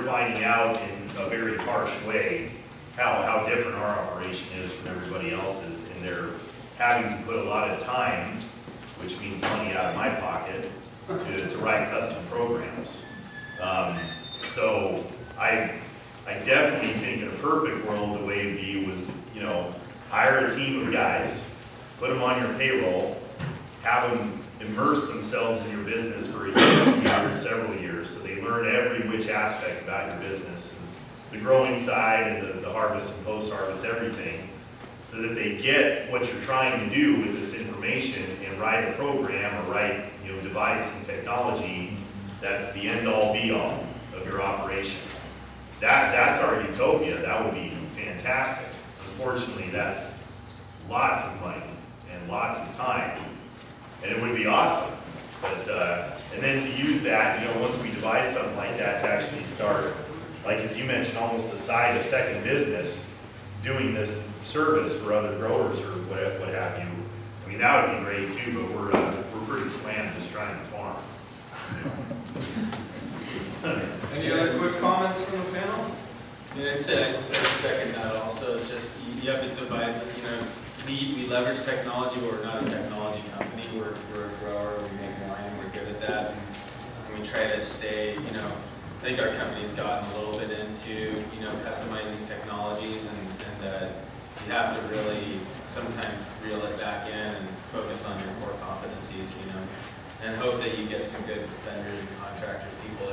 finding out in a very harsh way how different our operation is from everybody else's, and they're having to put a lot of time, which means money out of my pocket, to write custom programs. So I definitely think in a perfect world the way it would be was, you know, hire a team of guys, put them on your payroll, have them immerse themselves in your business for a year, 2 years, several years, so they learn every which aspect about your business, the growing side and the harvest and post-harvest, everything, so that they get what you're trying to do with this information and write a program or write, device and technology that's the end-all be-all of your operation. That's our utopia. That would be fantastic. Unfortunately, that's lots of money and lots of time, and it would be awesome. But and then to use that, once we devise something like that, to actually start, like as you mentioned, almost a second business, doing this service for other growers or what have you. I mean, that would be great too. But we're pretty slammed just trying to farm. Any other quick comments from the panel? Yeah, I'd say I'd second that also. It's just, you have to divide, we leverage technology, but we're not a technology company. We're a grower, we make wine, we're good at that. And we try to stay, I think our company's gotten a little bit into, customizing technologies and you have to really sometimes reel it back in and focus on your core competencies, and hope that you get some good vendors and contractors, people